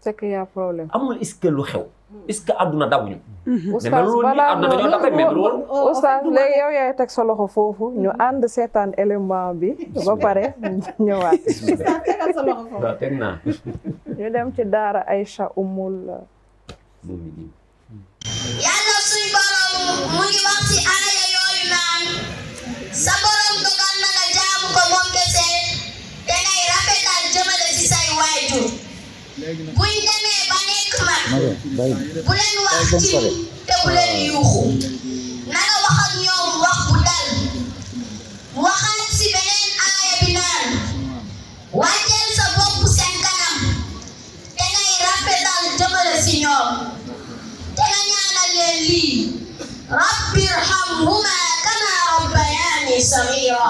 c'est que y a problème. amul est-ce que lu xew. est-ce que àdduna dabuñu. Oustaz balaa dañoo dab rek mais loolu. Oustaz léegi yow yaay teg sa loxo foofu ñu ànd seetaan élément bi ba pare ñëwaat. Oustaz tegal sa loxo foofu. waaw teg naa. ñu dem ci daara Aïcha Umul. yàlla suñ borom mu ngi wax ci aaya yooyu naan sa borom dogal na nga jaamu ko moom kese te ngay rafetal jëmale ci say waajur buñ demee ba nekk mag bu leen wax ci te bu leen yuuxu na nga wax ak ñoom wax bu dal waxaat ci beneen aaya bi naan wàcceel sa bopp seen kanam te ngay rafetal jëmale ci ñoom te nga ñaanal leen lii rabbi irhamhuma kama rabbayani saghira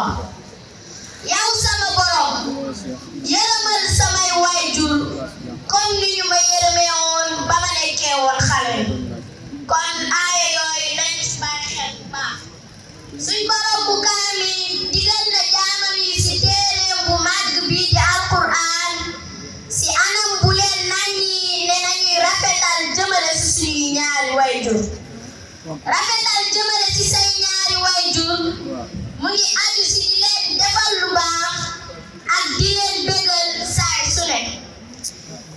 yow sama borom yërëmal samay waajur comme ni ñu ma yërëmee woon ba ma nekkee woon xale kon aaya yooyu dañ ci bàyyi xel bu baax suñ borom bu kaami digal na jaamam yi si téereem bu màgg bii di alquran si anam bu leen naññi ne nañuy rafetal jëmale si suñuy ñaari waajur rafetal jëmale si say ñaari waajur mu ngi aju si di leen defal lu baax ak di leen bégal saay su ne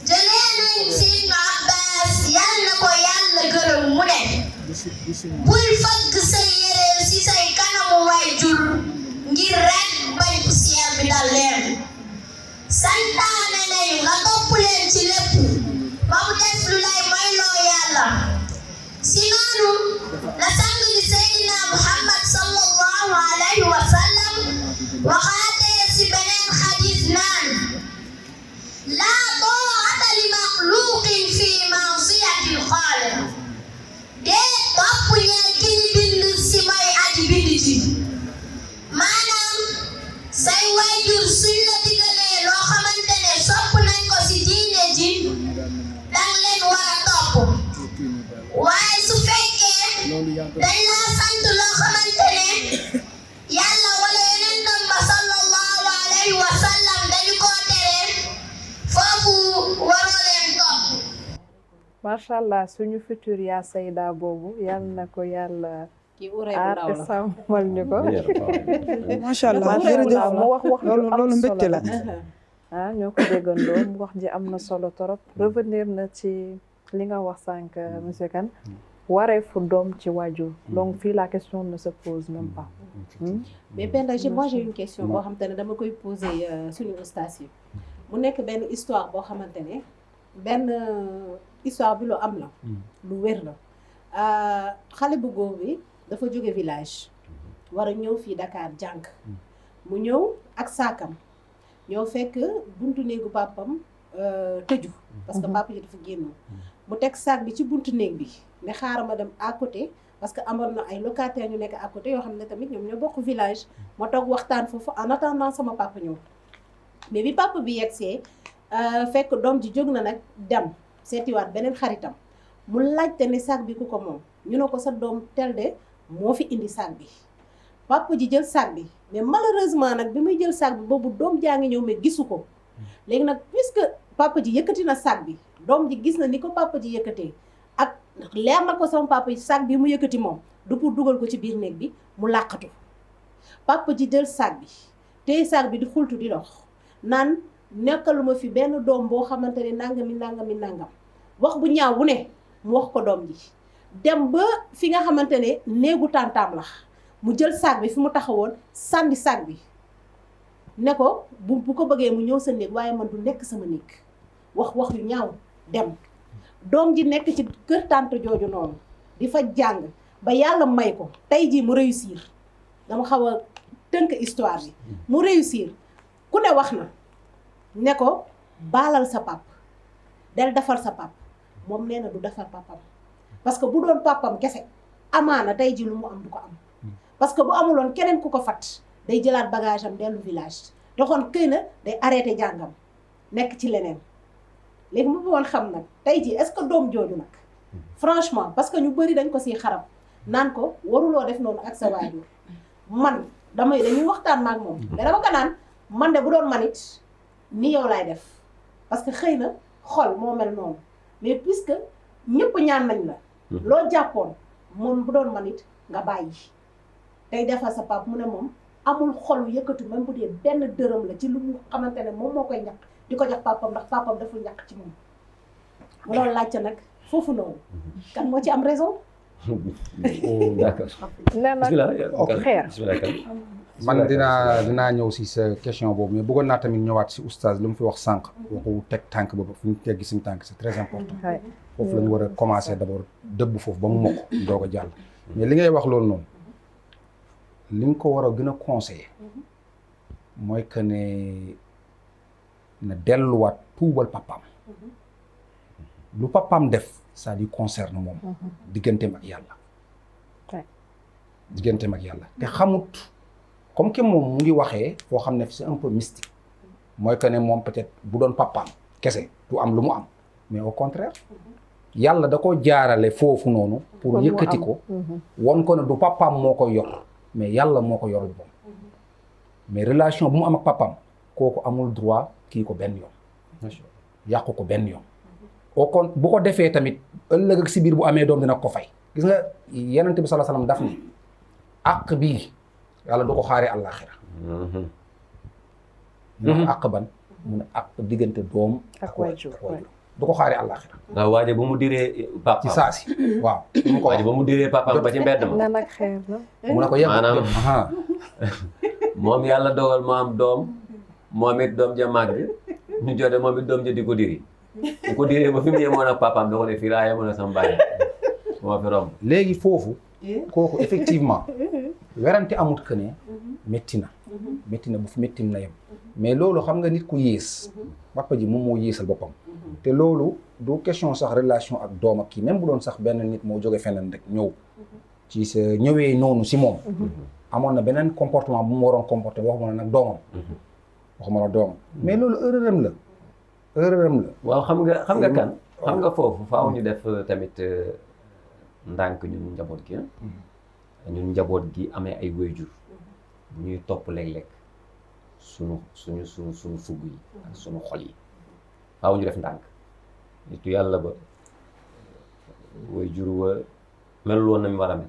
jëlee nañ si Ibnu Abbas yal na ko yàlla gërëm mu ne bul fëgg sa yére si say kanamu waajur ngir rek bañ poussière bi dal leen santaane nañu nga topp leen ci lépp ba mu des lu lay moyloo yàlla si noonu la sang bi Seydina Muhammad sallallahu alayhi wa sallam waxaatee si beneen xadis naan laa taa'ata li maxluuqin fi ma'siyatil xaaliq dee topp ñeel ki ñu bind si mooy aji bind ji maanaam say waajur suñ la digalee loo xamante ne sopp nañ ko si diine ji dang leen war a topp waaye su fekkee dañ laa sant loo xamante ne yàlla wala yonentam ba sallallahu alayhi wa sallam dañu koo tere foofu waroo leen topp. macha allah suñu futur yaa sayda boobu yal na ko yàlla aar te sàmmal ñu ko. macha allah jërëjëf mu wax wax loolu mbégte la. ah ñoo ko déggandoo mu wax ji am na solo torop revenir na ci li nga wax sànq monsieur Kane wareefu doom ci waajur donc fii la question ne se pose même pas. mais Penda moi j'ai une question boo xamante ne dama koy poser suñu ustaas yi mu nekk benn histoire boo xamante ne benn histoire bi lu am la lu wér la xale bu góor bi dafa jóge village war a ñëw fii Dakar jàng mu ñëw ak saakam ñëw fekk buntu néegu papam tëju parce que papa ji dafa génnoon mu teg saak bi ci buntu néeg bi ne xaaral ma dem à côté parce que amoon na ay locataires ñu nekk à côté yoo xam ne tamit ñoom ñoo bokk village ma toog waxtaan foofu en attendant sama papa ñëw mais bi papa bi yegsee fekk doom ji jóg na nag dem seetiwaat beneen xaritam mu laajte ne saak bi ku ko moom ñu ne ko sa doom tel de moo fi indi saak bi papa ji jël saak bi mais malheureusement nag bi muy jël saak bi boobu doom jaa ngi ñëw mais gisu ko léegi nag puisque papa ji yëkkati na saak bi doom ji gis na ni ko papa ji yëkkatee ak leer na ko sama papa ji saak bi mu yëkkati moom du pour dugal ko ci biir néeg bi mu làqatu papa ji jël saak bi téye saak bi di xultu di dox naan nekkaluma fi benn doom boo xamante ne nangam wax bu ñaaw bu ne mu wax ko doom ji dem ba fi nga xamante ne néegu tàntaam la mu jël saak bi fi mu taxawoon sànni saak bi ne ko bu ko bëggee mu ñëw sa néeg waaye man du nekk sama néeg wax yu ñaaw dem doom ji nekk ci kër tànt jooju noonu di fa jàng ba yàlla may ko tey jii mu réussir dama xaw a tënk histoire bi mu réussir ku ne wax na ne ko baalal sa pap del defar sa pap moom nee na du defar papam parce que bu doon papam kese amaana tey ji lu mu am du ko am parce que bu amuloon keneen ku ko fat day jëlaat bagage am dellu village doxoon këy na day arrêté jàngam nekk ci leneen léegi mu bëggoon xam nag tey jii est-ce que doom jooju nag franchement parce que ñu bëri dañ ko siy xarab naan ko waruloo def noonu ak sa waajur man dañuy waxtaan maak moom mais dama ko naan man de bu doon manit ni yow laay def parce que xëy na xol moo mel noonu mais puisque ñëpp ñaan nañ la loo jàppoon moom bu doon man it nga bàyyi tey defal sa pap mu ne moom amul xolu yëkkatu même bu dee benn dërëm la ci lu mu xamante ne moom moo koy ñàkk di ko jox papam ndax papam dafa ñàkk ci moom mu loolu laajte nag foofu noonu kan moo ci am raison d'accord nee na xeer man dinaa ñëw si sa question boobu mais bëggoon naa tamit ñëwaat si oustaz lu mu fi wax sànq waxu teg tànk boobu fu ñu teggi suñu tànk c'est très important foofu la ñu war a commencer d'abord dëbb foofu ba mu mokk doog a jàll mais li ngay wax loolu noonu li nga ko war a gën a conseiller mooy que ne na delluwaat tuubal papaam lu papaam def ça lui concerne moom digganteem ak yàlla digganteem ak yàlla te xamut comme que moom mu ngi waxee foo xam ne c'est un peu mystique mooy que ne moom peut-être bu doon papaam kese du am lu mu am mais au contraire yàlla da ko jaarale foofu noonu pour yëkkati ko won ko ne du papaam moo koy yor mais yàlla moo ko yorul boom mais relation bu mu am ak papaam kooku amul droit kii ko benn yoon yàqu ko benn yoon au compte bu ko defee tamit ëllëg ak si biir bu amee doom dina ko fay gis nga yenente bi sallallahu alayhi wasallam daf ni àq bii yàlla du ko xaaree àllaaxira ñu ne àq ban mu ne àq diggante doom ak waajur du ko xaaree àllaaxira waaw waaje ba mu diree papa ci saa si waaw mu ko waaje ba mu diree papa ba ci mbedd ma nee nag xeer la mu ne ko yem maanaam moom yàlla dogal mu am doom moom it doom ja màgg ñu jode moom it doom ja di ko diri bu ko diree ba fi mu yemoon ak papaam da ko ne fii laa yemoon ak sama baay moo fi romb léegi foofu kooku effectivement werante amut que ne métti na bu fi métti na yem mais loolu xam nga nit ku yées papa ji moom moo yéesal boppam te loolu du question sax relation ak doom ak kii même bu doon sax benn nit moo jóge feneen rek ñëw ci sa ñëwee noonu si moom amoon na beneen comportement bu mu waroon comporter waxuma la nag doomam mais loolu erreuram la waaw xam nga kan xam nga foofu faaw ñu def tamit ndànk ñun njaboot gi ñun njaboot gi amee ay waajur bu ñuy topp léeg-léeg suñu fugg yi ak suñu xol yi faaw ñu def ndànk nitu yàlla ba waajur wa melul woon na mu war a mel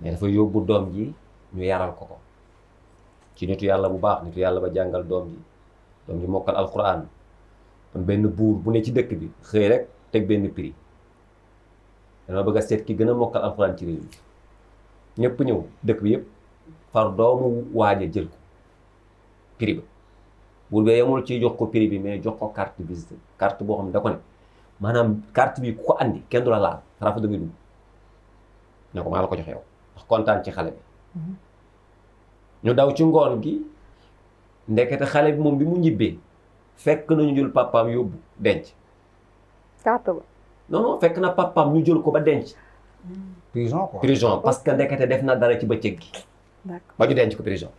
mais dafa yóbbu doom ji ñu yaral ko ci nitu yàlla bu baax nitu yàlla ba jàngal doom ji mokkal alquran kon benn buur bu ne ci dëkk bi xëy rek teg benn prix dama bëgg a seet ki gën a mokkal alquran ci réew mi ñëpp ñëw dëkk bi yëpp far doomu waaja jël ko prix ba buur bee yemul ci jox ko prix bi mais jox ko carte visite carte boo xam ne da ko ne maanaam carte bi ku ko andi kenn du la laal xarafa da ngay dugg ne ko maa la ko jox yow ndax kontaan ci xale bi ñu daw ci ngoon gi ndekete xale bi moom bi mu ñibbee fekk nañu jël papaam yóbbu denc carte ba non fekk na papaam ñu jël ko ba denc prison parce que ndekete def na dara ci bëccëg gi ba ñu denc ko prison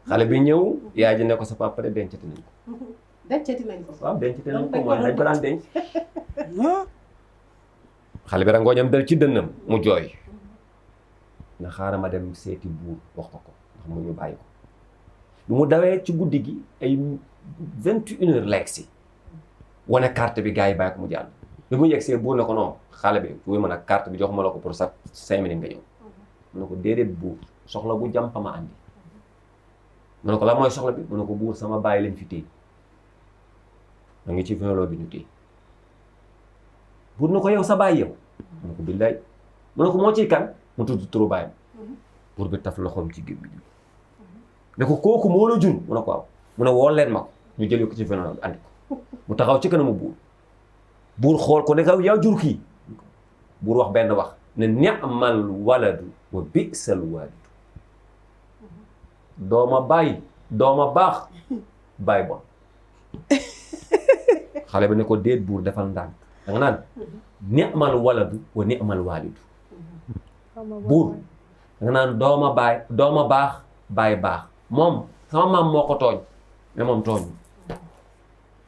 xale bi ñëw yaay ji ne ko sa papa de dencati nañ ko waaw dencati nañ ko mooy dañ ko daan denc xale bi rangooñam dal ci dënnam mu jooy na xaaral ma dem seeti buur wax ko ndax mu ñu bàyyi ko lu mu dawee ci guddi gi ay 21h la egsi wane carte bi gars yi bàyyi ko mu jàll bi mu yegsee buur ne ko non xale bi wuy ma nag carte bi joxuma la ko pour sax 5 minutes nga ñëw mu ne ko déedéet buur soxla bu jàmpa ma andi mu ne ko la mooy soxla bi mu ne ko buur sama bàyyi lañ fi téye ma ngi ci vingt bi ñu téye buur ne ko yow sa bàyyi yow mu ne ko billaay mu ne ko moo ciy kan mu tudd turu bàyyam buur bi taf loxoom ci gémmiñ bi ne ko kooku moo la jun mu ne ko waaw mu ne woo leen ma ko ñu jëlee ko ci vingt bi andi ko mu taxaw ci kanamu buur xool ko ne ko yaa jur kii buur wax benn wax ne ni'mal waladu wa bi'sal walidu dooma baax bàyyi bon xale bi ne ko déet buur defal ndànk da nga naan ni'mal waladu wa ni'mal walidu buur da nga naan dooma baax bàyyi baax moom sama maam moo ko tooñ mais moom tooñ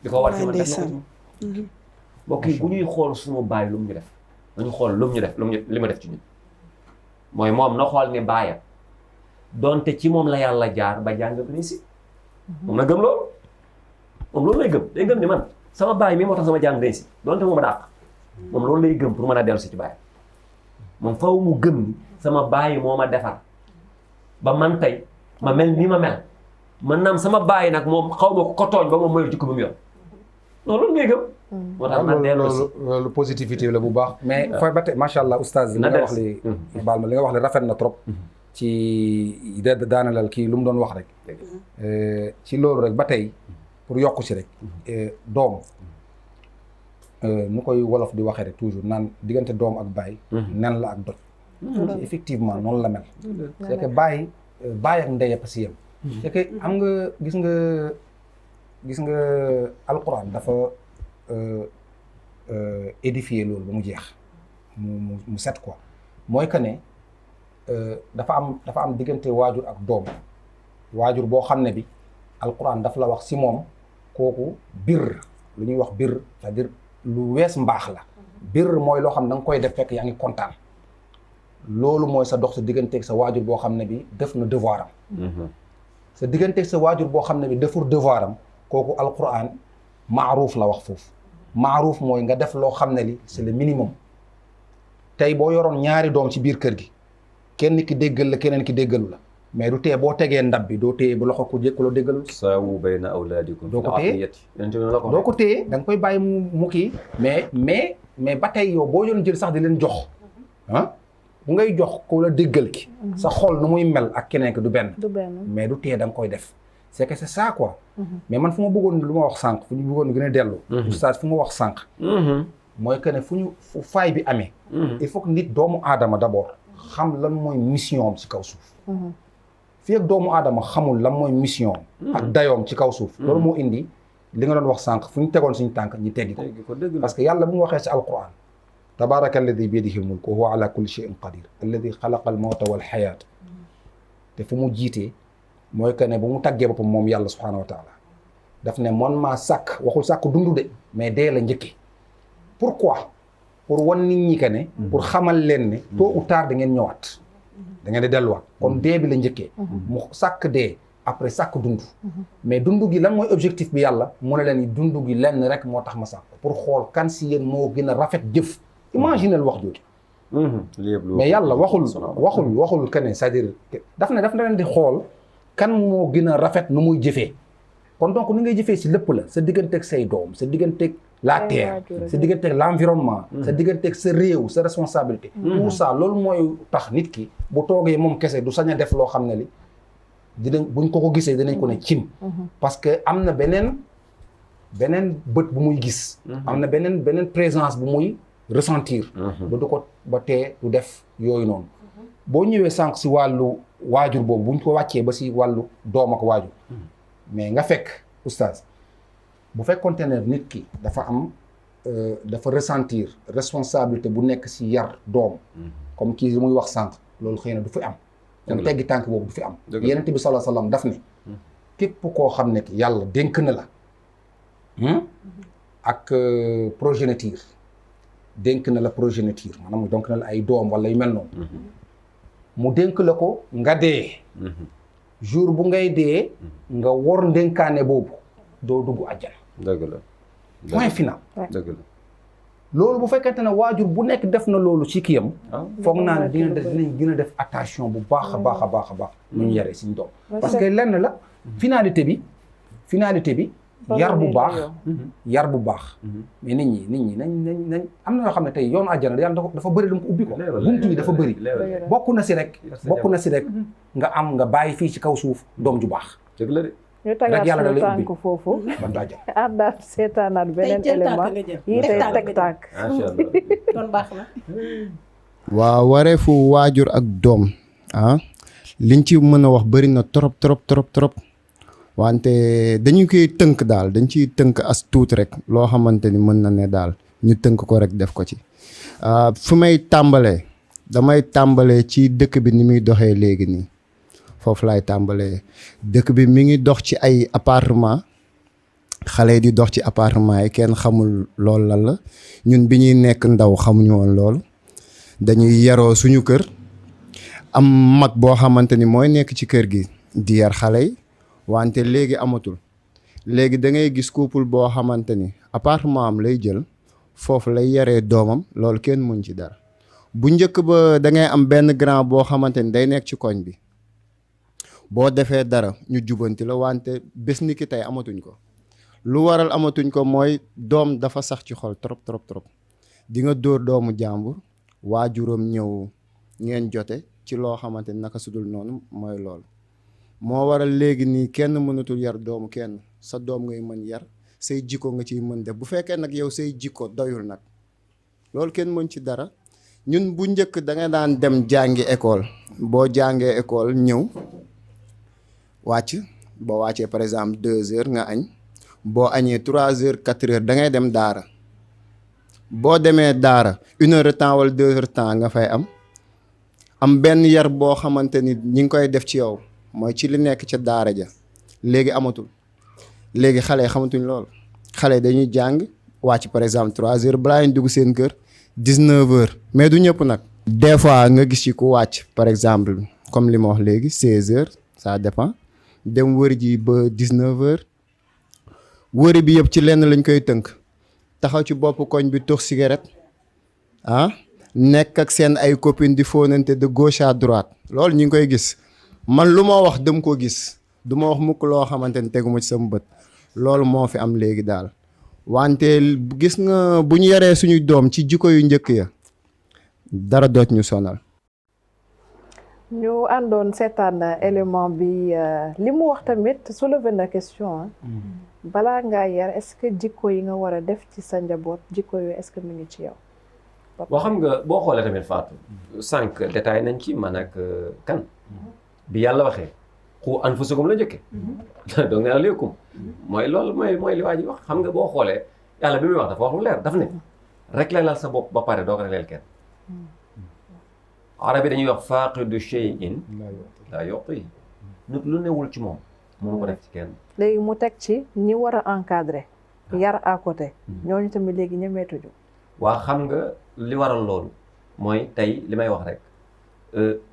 di ko war ci man def na ko mbokk yi bu ñuy xool suma baay lu mu ñu def nañu xool lu mu ñu def li ma def ci ñun mooy moom na xool ni baayam donte ci moom la yàlla jaar ba jàng principe moom na gëm loolu moom loolu lay gëm day gëm ni man sama baay mi moo tax sama jàng réussi donte moo ma dàq moom loolu lay gëm pour mën a dellu si ci baay moom faw mu gëm ni sama baay moo ma defar ba man tey ma mel ni ma mel man naam sama baay nag moom xaw ma ko tooñ ba moom mooy jikko bi mu yor loolu ngay gëm. moo tax man dellu si loolu positivité la bu baax. mais fooy ba tey macha allah oustaz. li nga wax li baal ma li nga wax li rafet na trop. ci daanalal kii lu mu doon wax rek. ci loolu rek ba tey pour yokku ci rek. doom nu koy wolof di waxee rek toujours naan diggante doom ak baay. nen la ak doj. effectivement noonu la mel. c'est que baay ak ndey a si yem. c'est que am nga gis nga alquran dafa édifier loolu ba mu jeex mu set quoi mooy que ne dafa am diggante waajur ak doom waajur boo xam ne bi alquran daf la wax si moom kooku bir lu ñuy wax bir c'est-à-dire lu wees mbaax la bir mooy loo xam ne da nga koy def fekk yaa ngi kontaan loolu mooy sa dox sa digganteeg sa waajur boo xam ne bi def na devoir am sa digganteeg sa waajur boo xam ne bi deful devoir am kooku alquran maaruuf la wax foofu maaruuf mooy nga def loo xam ne li c'est le minimum tey boo yoroon ñaari doom ci biir kër gi kenn ki déggal la keneen ki déggalu la mais du tee boo tegee ndab bi doo téye bu loxo ku la déggalul saawu bayna awlaadikum doo ko téye da nga koy bàyyi mu kii mais ba tey yow boo doon jël sax di leen jox bu ngay jox ko la déggal ki sa xol nu muy mel ak keneen ki du benn mais du tee da nga koy def c'est que c'est ça quoi mais man fu ma bëggoon lu ma wax sànq fu ñu bëggoon gën a dellu oustaz fu ma wax sànq mooy que ne fu faay bi amee il faut que nit doomu aadama d'abord xam lan mooy mission am ci kaw suuf fii ak doomu aadama xamul lan mooy mission am ak dayoom ci kaw suuf loolu moo indi li nga doon wax sànq fu ñu tegoon suñu tànk ñi teggi ko parce que yàlla bu mu waxee ci alquran tabaraka alladi bi yadihi lmulk wa huwa ala kulli shay'in qadir alladi xalaqa al mawta wal xayaat te fu mu jiitee mooy que ne bu mu tàggee boppam moom yàlla subhanahu wa taala daf ne man maa sàkk waxul sàkk dundu de mais dee la njëkke pourquoi pour wan nit ñi que ne pour xamal leen ne tôt ou tard da ngeen ñëwaat da ngeen di delluwaat kon dee bi la njëkkee mu sàkk dee après sàkk dund mais dund gi lan mooy objectif bi yàlla mu ne leen dund gi lenn rek moo tax ma sàkk pour xool kan si yéen moo gën a rafet jëf imaginel wax jooju mais yàlla waxul que ne c'est-à-dire daf na leen di xool kan moo gën a rafet nu muy jëfee kon donc ni ngay jëfee si lépp la sa digganteeg say doom sa digganteeg la terre sa digganteeg l'environnement sa digganteeg sa réew sa responsabilité tout ça loolu mooy tax nit ki bu toogee moom kese du sañ a def loo xam ne li buñ ko gisee dinañ ko ne cim parce que am na beneen bët bu muy gis am na beneen présence bu muy ressentir ba du ko ba tee du def yooyu noonu boo ñëwee sànq si wàllu waajur boobu buñ ko wàccee ba si wàllu doom ak waajur mais nga fekk oustaz bu fekkoonte ne nit ki dafa ressentir responsabilité bu nekk si yar doom comme kii li muy wax sànq loolu xëy na du fi am kon teggi tànk boobu du fi am Yonent bi sallallahu alayhi wasallam daf ne képp koo xam ne yàlla dénk na la ak progéniture dénk na la progéniture maanaam donc na la ay doom wala yu mel noonu mu dénk la ko nga dee jour bu ngay dee nga wor ndénkaane boobu doo dugg àjjana dëgg la point final dëgg la loolu bu fekkente ne waajur bu nekk def na loolu ci kiyam foog naa ne dinañ gën a def attention bu baax a baax a baax a baax nu ñu yaree suñu doom parce que lenn la finalité bi yar bu baax mais nit ñi nañ am na yoo xam ne tey yoonu àjjana yàlla dafa bëri lu mu ko ubbi ko buntu yi dafa bëri bokk na si rek nga bàyyi fii ci kaw suuf doom ju baax dëgg la de ñu tagaat suñu tànk foofu àndaat seetaanaat beneen élément yi tey teg tànk kon baax na waaw wareefu waajur ak doom liñ ci mën a wax bëri na trop wante dañu koy tënk daal dañ ciy tënk as tuut rek loo xamante ni mën na ne daal ñu tënk ko rek def ko ci fu may damay tàmbalee ci dëkk bi ni muy doxee léegi nii foofu laay tàmbalee dëkk bi mi ngi dox ci ay appartement xale yi di dox ci appartement yi kenn xamul loolu lan la ñun bi ñuy nekk ndaw xamuñu woon loolu dañuy yaroo suñu kër am mag boo xamante ni mooy nekk ci kër gi di yar xale yi wante léegi amatul léegi da ngay gis couple boo xamante ni appartement am lay jël foofu lay yaree doomam loolu kenn mun ci dara bu njëkk ba da ngay am benn grand boo xamante ni day nekk ci koñ bi boo defee dara ñu jubanti la wante bés ni ki tey amatuñ ko lu waral amatuñ ko mooy doom dafa sax ci xol trop trop trop di nga dóor doomu jàmbur waajuram ñëw ngeen jote ci loo xamante ni naka sudul noonu mooy loolu moo waral léegi nii kenn mënatul yar doomu kenn sa doom ngay mën yar say jikko nga ciy mën def bu fekkee nag yow say jikko doyul nag loolu kenn mën ci dara ñun bu njëkk da nga daan dem jàngi école boo jàngee école ñëw wàcc boo wàccee par exemple 2 heures nga añ boo añee 3 heures 4 heures da ngay dem daara boo demee daara 1 heure de temps wala 2 heures de temps nga fay am benn yar boo xamante ni ñi ngi koy def ci yow mooy ci li nekk ca daara ja léegi amatul léegi xale yi xamatuñ loolu xale dañuy jàng wàcc par exemple 3 heures balaa ñu dugg seen kër 19 heures mais du ñëpp nag. des fois nga gis ci ku wàcc par exemple comme li ma wax léegi 16 heures ça dépend dem wëri ji ba 19 heures wëri bi yëpp ci lenn lañ koy tënk taxaw ci bopp koñ bi tux cigarette nekk ak seen ay copines di fóonante de gauche à droite loolu ñu ngi koy gis man lu ma wax dem ko gis du ma wax mukk loo xamante ni teguma ci sama bët loolu moo fi am léegi daal wante gis nga bu ñu yaree suñuy doom ci jikko yu njëkk ya dara doot ñu sonal. ñu àndoon seetaan élément bi li mu wax tamit soulever na question balaa ngaa yar est-ce que jikko yi nga war a def ci sa njaboot jikko yooyu est-ce que mi ngi ci yow. boo xam nga boo xoolee tamit Fatou sànq détail nañ ci man ak kan bi yàlla waxee xu anfusakum la njëkke donc ne aleykum mooy loolu mooy li waa ji wax xam nga boo xoolee yàlla bi muy wax dafa wax lu leer daf ne rek lal sa bopp ba pare doo ko regleel kenn arab yi dañuy wax faaqidu shay'in laa yu'ti nit lu newul ci moom mënu ko def ci kenn léegi mu teg ci ñi war a encadrer yar à côté ñooñu tamit léegi ñemeetuñu waa xam nga li waral loolu mooy tey li may wax rek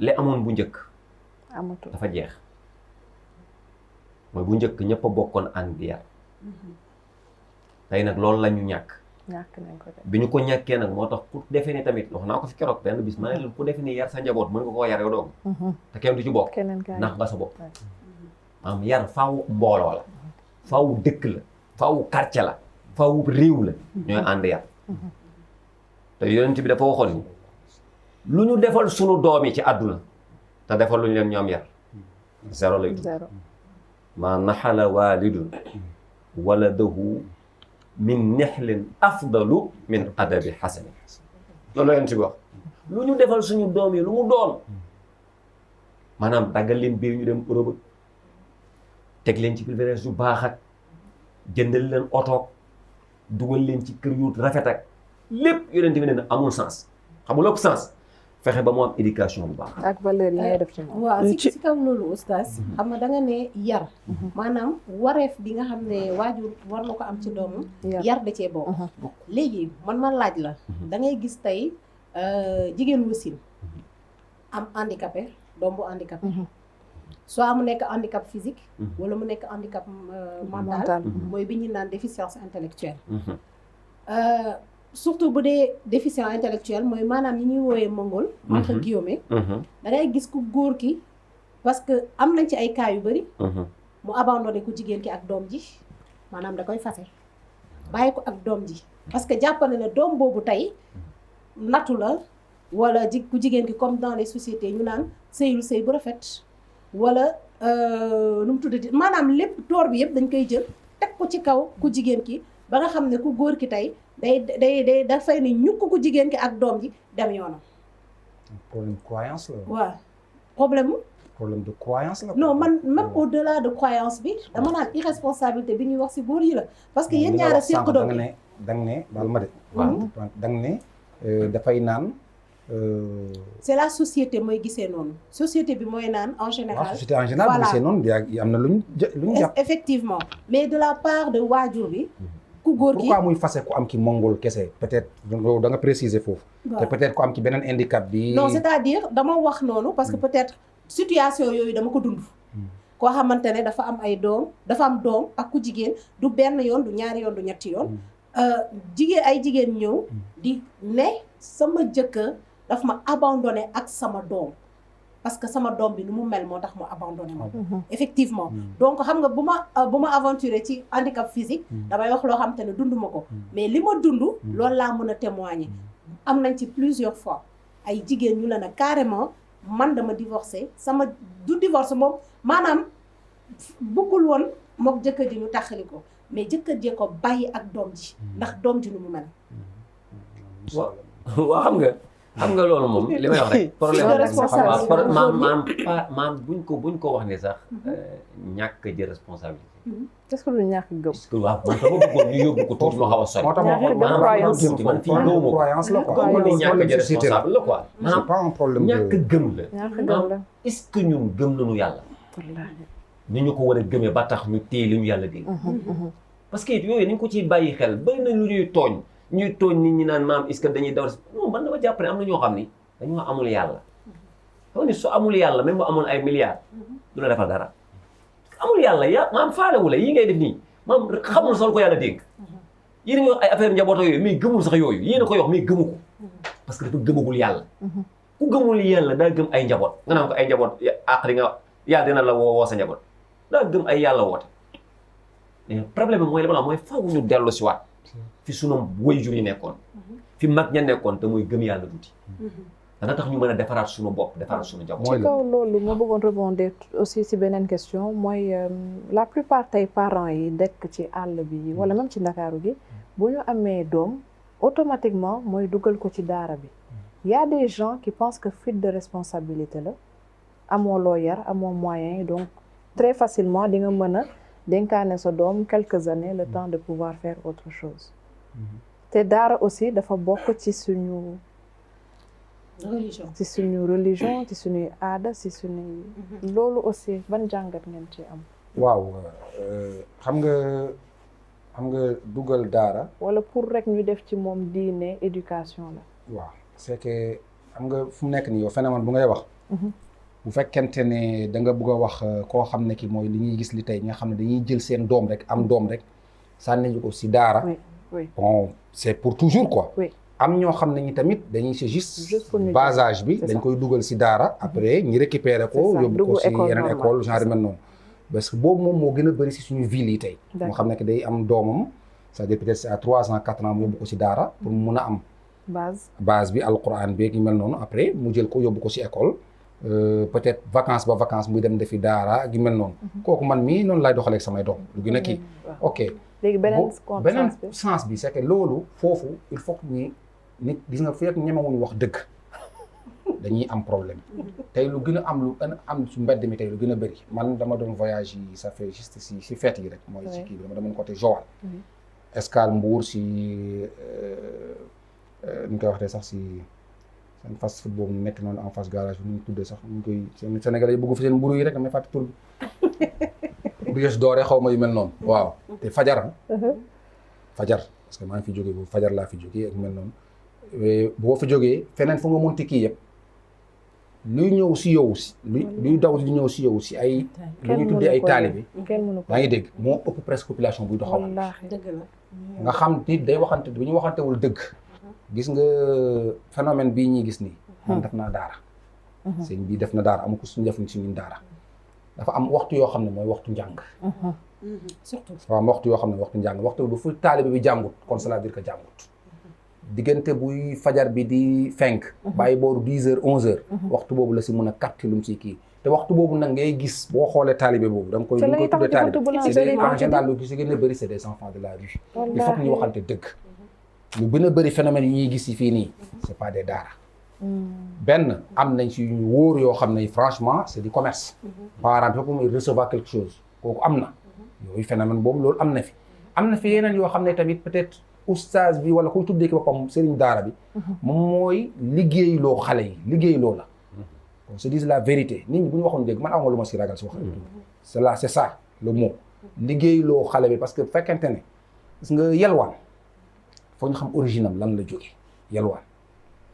li amoon bu njëkk amatul dafa jeex mooy bu njëkk ñëpp a bokkoon ànd di yar tey nag loolu la ñu ñàkk nañ ko def bi ñu ko ñàkkee nag moo tax ku defee ni tamit wax naa ko fi keroog benn bis ma ne leen ku defee ni yar sa njaboot mën nga koo yar yow doom te kenn du ci bokk ndax nga sa bopp maanaam yar faaw mbooloo la faaw dëkk la faaw quartier la faaw réew la ñooy ànd yar te yonent bi dafa waxoon ni lu ñu defal sunu doom yi ci àdduna te defal lu ñu leen ñoom yar zéro lay tudd ma naxala walidun waladahu min nexlin afdalu min adabi xasani loolu la yonent bi wax lu ñu defal suñu doom yi lu mu doon maanaam daggal leen biir ñu dem Europe teg leen ci privilège yu baax ak jëndal leen oto dugal leen ci kër yu rafet ak lépp yonent bi ne na amul sens xamul ëpp sens fexe ba mu am éducation bu baax. ak valeur yi ngay def ci moom. waaw si kaw loolu oustaz xam nga da nga ne yar maanaam wareef bi nga xam ne waajur war na ko am ci doomu yar da cee bokk léegi man laaj la da ngay gis tey jigéen wasin am handicapé doom bu handicapé soit mu nekk handicap physique wala mu nekk handicap mental mooy bi ñu naan déficience intellectuelle surtout bu dee déficient intellectuel mooy maanaam ñi ñuy wooyee mongol entre guillemets da ngay gis ku góor ki parce que am nañ ci ay cas yu bëri mu abandonné ku jigéen ki ak doom ji maanaam da koy fase bàyyi ko ak doom ji parce que jàpp na ne doom boobu tey nattu la wala ku jigéen ki comme dans les sociétés ñu naan sëyul sëy bu rafet wala nu mu tuddati maanaam lépp toor bi yëpp dañ koy jël teg ko ci kaw ku jigéen ki ba nga xam ne ku góor ki tey day dafay ni ñukk ku jigéen ki ak doom ji dem yoonam. problème croyance la. waaw problème de croyance la. non man même au-delà de croyance bi dama naan irresponsabilité bi ñuy wax ci góor yi la. parce que yéen ñaara séq doom bi da nga ne baal ma de. waaw da nga ne dafay naan. c'est la société mooy gisee noonu société bi mooy naan en général. société en général bu gisee noonu am na luñ jàpp. effectivement mais de la part de waajur bi. ku góor gi pourquoi muy fase ku am ki mongol kese peut-être da nga préciser foofu. te peut-être ku am ki beneen handicap bi. non c'est-à-dire dama wax noonu parce que peut-être situation yooyu dama ko dund. koo xamante ne dafa am ay doom dafa am doom ak ku jigéen du benn yoon du ñaari yoon du ñetti yoon jigéen ñëw di ne sama jëkkër daf ma abandonné ak sama doom parce que sama doom bi nu mu mel moo tax mu abandonné ma effectivement donc xam nga bu ma aventuré ci handicap physique damay wax loo xamante ne dund ma ko mais li ma dund loolu laa mën a témoigner am nañ ci plusieurs fois ay jigéen ñu la ne carrément man dama divorcé sama du divorce moom maanaam bëggul woon mook jëkkër ji ñu taxali ko mais jëkkër jee ko bàyyi ak doom ji ndax doom ji nu mu mel. waaw xam nga loolu moom li may wax rek problème maam buñ ko wax ne sax ñàkk jël responsabilité. est-ce que lu ñàkk gëm. parce que waaw man sama bëggoon ñu yóbbu ko tuuti ma xaw a sori. moo tax ma xool man fii gëwuma ko. croyance la quoi. xam nga ni ñàkk jël responsable la quoi. c'est pas un problème de ñàkk gëm la. ñàkk gëm la. est-ce que ñun gëm nañu yàlla. wallaahi. ni ñu ko war a gëmee ba tax ñu téye li ñu yàlla dégg. parce que yooyu ni ñu ko ciy bàyyi xel bëri na lu ñuy tooñ nit ñi naan maam est-ce que dañuy daw non man dama jàpp ne am na ñoo xam ni dañoo amul yàlla. xam ni su amul yàlla même bu amoon ay milliards du la defal dara. amul yàlla maam faalewu la yi ngay def nii maam xamul sol ko yàlla dégg. yéen a ngi wax ay affaire njaboot yooyu mais gëmul sax yooyu yéen a koy wax mais gëmu ko. parce que dafa gëmagul yàlla. ku gëmul yàlla daa gëm ay njaboot nga naan ko ay njaboot àq di nga yàlla dina la woo sa njaboot daa gëm ay yàlla woote. mais problème bi mooy li ma la mooy faaw ñu dellu si waat fi sunu waajur yi nekkoon fi mag ña nekkoon te mooy gëm yàlla tuuti. dana tax ñu mën a defaraat sunu bopp defaraat sunu njaboot. ci kaw loolu ma bëggoon rebondir aussi si beneen question mooy la plupart tey parents yi dekk ci àll bi wala même ci Ndakaaru gi bu ñu amee doom automatiquement mooy dugal ko ci daara bi. y a des gens qui pensent que fuite de responsabilité la amoo loo yar amoo moyen yi donc très facilement di nga mën a dénkaane sa doom quelques années le temps de pouvoir faire autre chose. te daara aussi dafa bokk ci suñu religion ci suñuy aada ci suñuy loolu aussi ban jàngat ngeen ci am. waaw xam nga dugal daara. wala pour rek ñu def ci moom diine éducation la. waaw c'est que xam nga fu mu nekk nii yow phénomène bu ngay wax. bu fekkente ne da nga bëgg a wax koo xam ne ki mooy li ñuy gis li tey nga xam ne dañuy jël seen doom rek am doom rek sànni ñu ko si daara. oui bon c'est pour toujours quoi. oui am ñoo xam ne ñi tamit dañuy c'est juste bas âge bi dañ koy dugal si daara après ñi récupérer ko yóbbu ko si yeneen école genre mel noonu. parce que boobu moom moo gën a bëri si suñu ville yi tey. moo xam ne que day am doomam c'est-à-dire peut-être c'est à 3 ans 4 ans mu yóbbu ko si daara pour mu mun a am. base bi alquran beeg yu mel noonu après mu jël ko yóbbu ko si école. peut-être vacance ba vacance muy dem defi daara gi mel noonu. kooku man mii noonu laay doxalee ak samay doom lu gën a kii. ok léegi beneen sens bi c'est que loolu foofu il faut que ñi nit gis nga fekk ñemewuñu wax dëgg dañuy am problème tey lu gën a am su mbedd mi tey lu gën a bëri man dama doon voyage yi ça fait juste si fête yi rek. mooy ci kii bi dama demoon côté Joal. Escale Mbour si ñu koy waxee sax si. seen fast food boobu nekk noonu en face garage bi ñu tuddee sax ñu koy seen Sénégalais yi bëgg fi seen mburu yi rek damay fàtte tur bi Brioche Dorée xaw ma yu mel noonu waaw te fajar parce que maa ngi fi jógee boobu fajar laa fi jógee ak mel noonu boo fi jógee feneen fu nga mënti kii yëpp luy ñëw si yow si luy daw di ñëw si yow si ay lu ñuy tuddee ay taalibe yaa ngi dégg moo ëpp presque population buy doxawal nga xam nit day waxante bu ñu waxantewul dëgg gis nga phénomène bii ñuy gis nii. man def naa daara. sëñ bii def na daara amu ko suñu defuñ si ñun daara. dafa am waxtu yoo xam ne mooy waxtu njàng. surtout dafa am waxtu yoo xam ne waxtu njàng waxtu bu fu taalibe bi jàngut kon cela veut dire que jàngut. diggante buy fajar bi di fenk. bàyyi booru 10 heures 11 heures. waxtu boobu la si mën a kàtti lu mu si kii. te waxtu boobu nag ngay gis boo xoolee taalibe boobu da nga koy. lu koy tuddee taalibe en général lu si gën a bëri c'est des enfants de la rue. il faut que ñu waxante dëgg. lu gën a bëri phénomène yi ñuy gis ci fii nii c'est pas des daara. benn am nañ ci ñu wóor yoo xam ne franchement c'est du commerce. parent bi pour recevoir quelque chose kooku am na. yooyu phénomène boobu loolu am na fi. am na fi yeneen yoo xam ne tamit peut-être oustaz bi wala ku tuddee ki boppam sëriñ daara bi. moom mooy liggéeyloo xale yi liggéeyloo la. on se dise la vérité nit ñi bu ñu waxoon dégg man aw ma lu ma ci ragal ci wax. c'est ça le mot. liggéeyloo xale bi parce que fekkente ne gis nga yelwaan. foo ñu xam origine am lan la jógee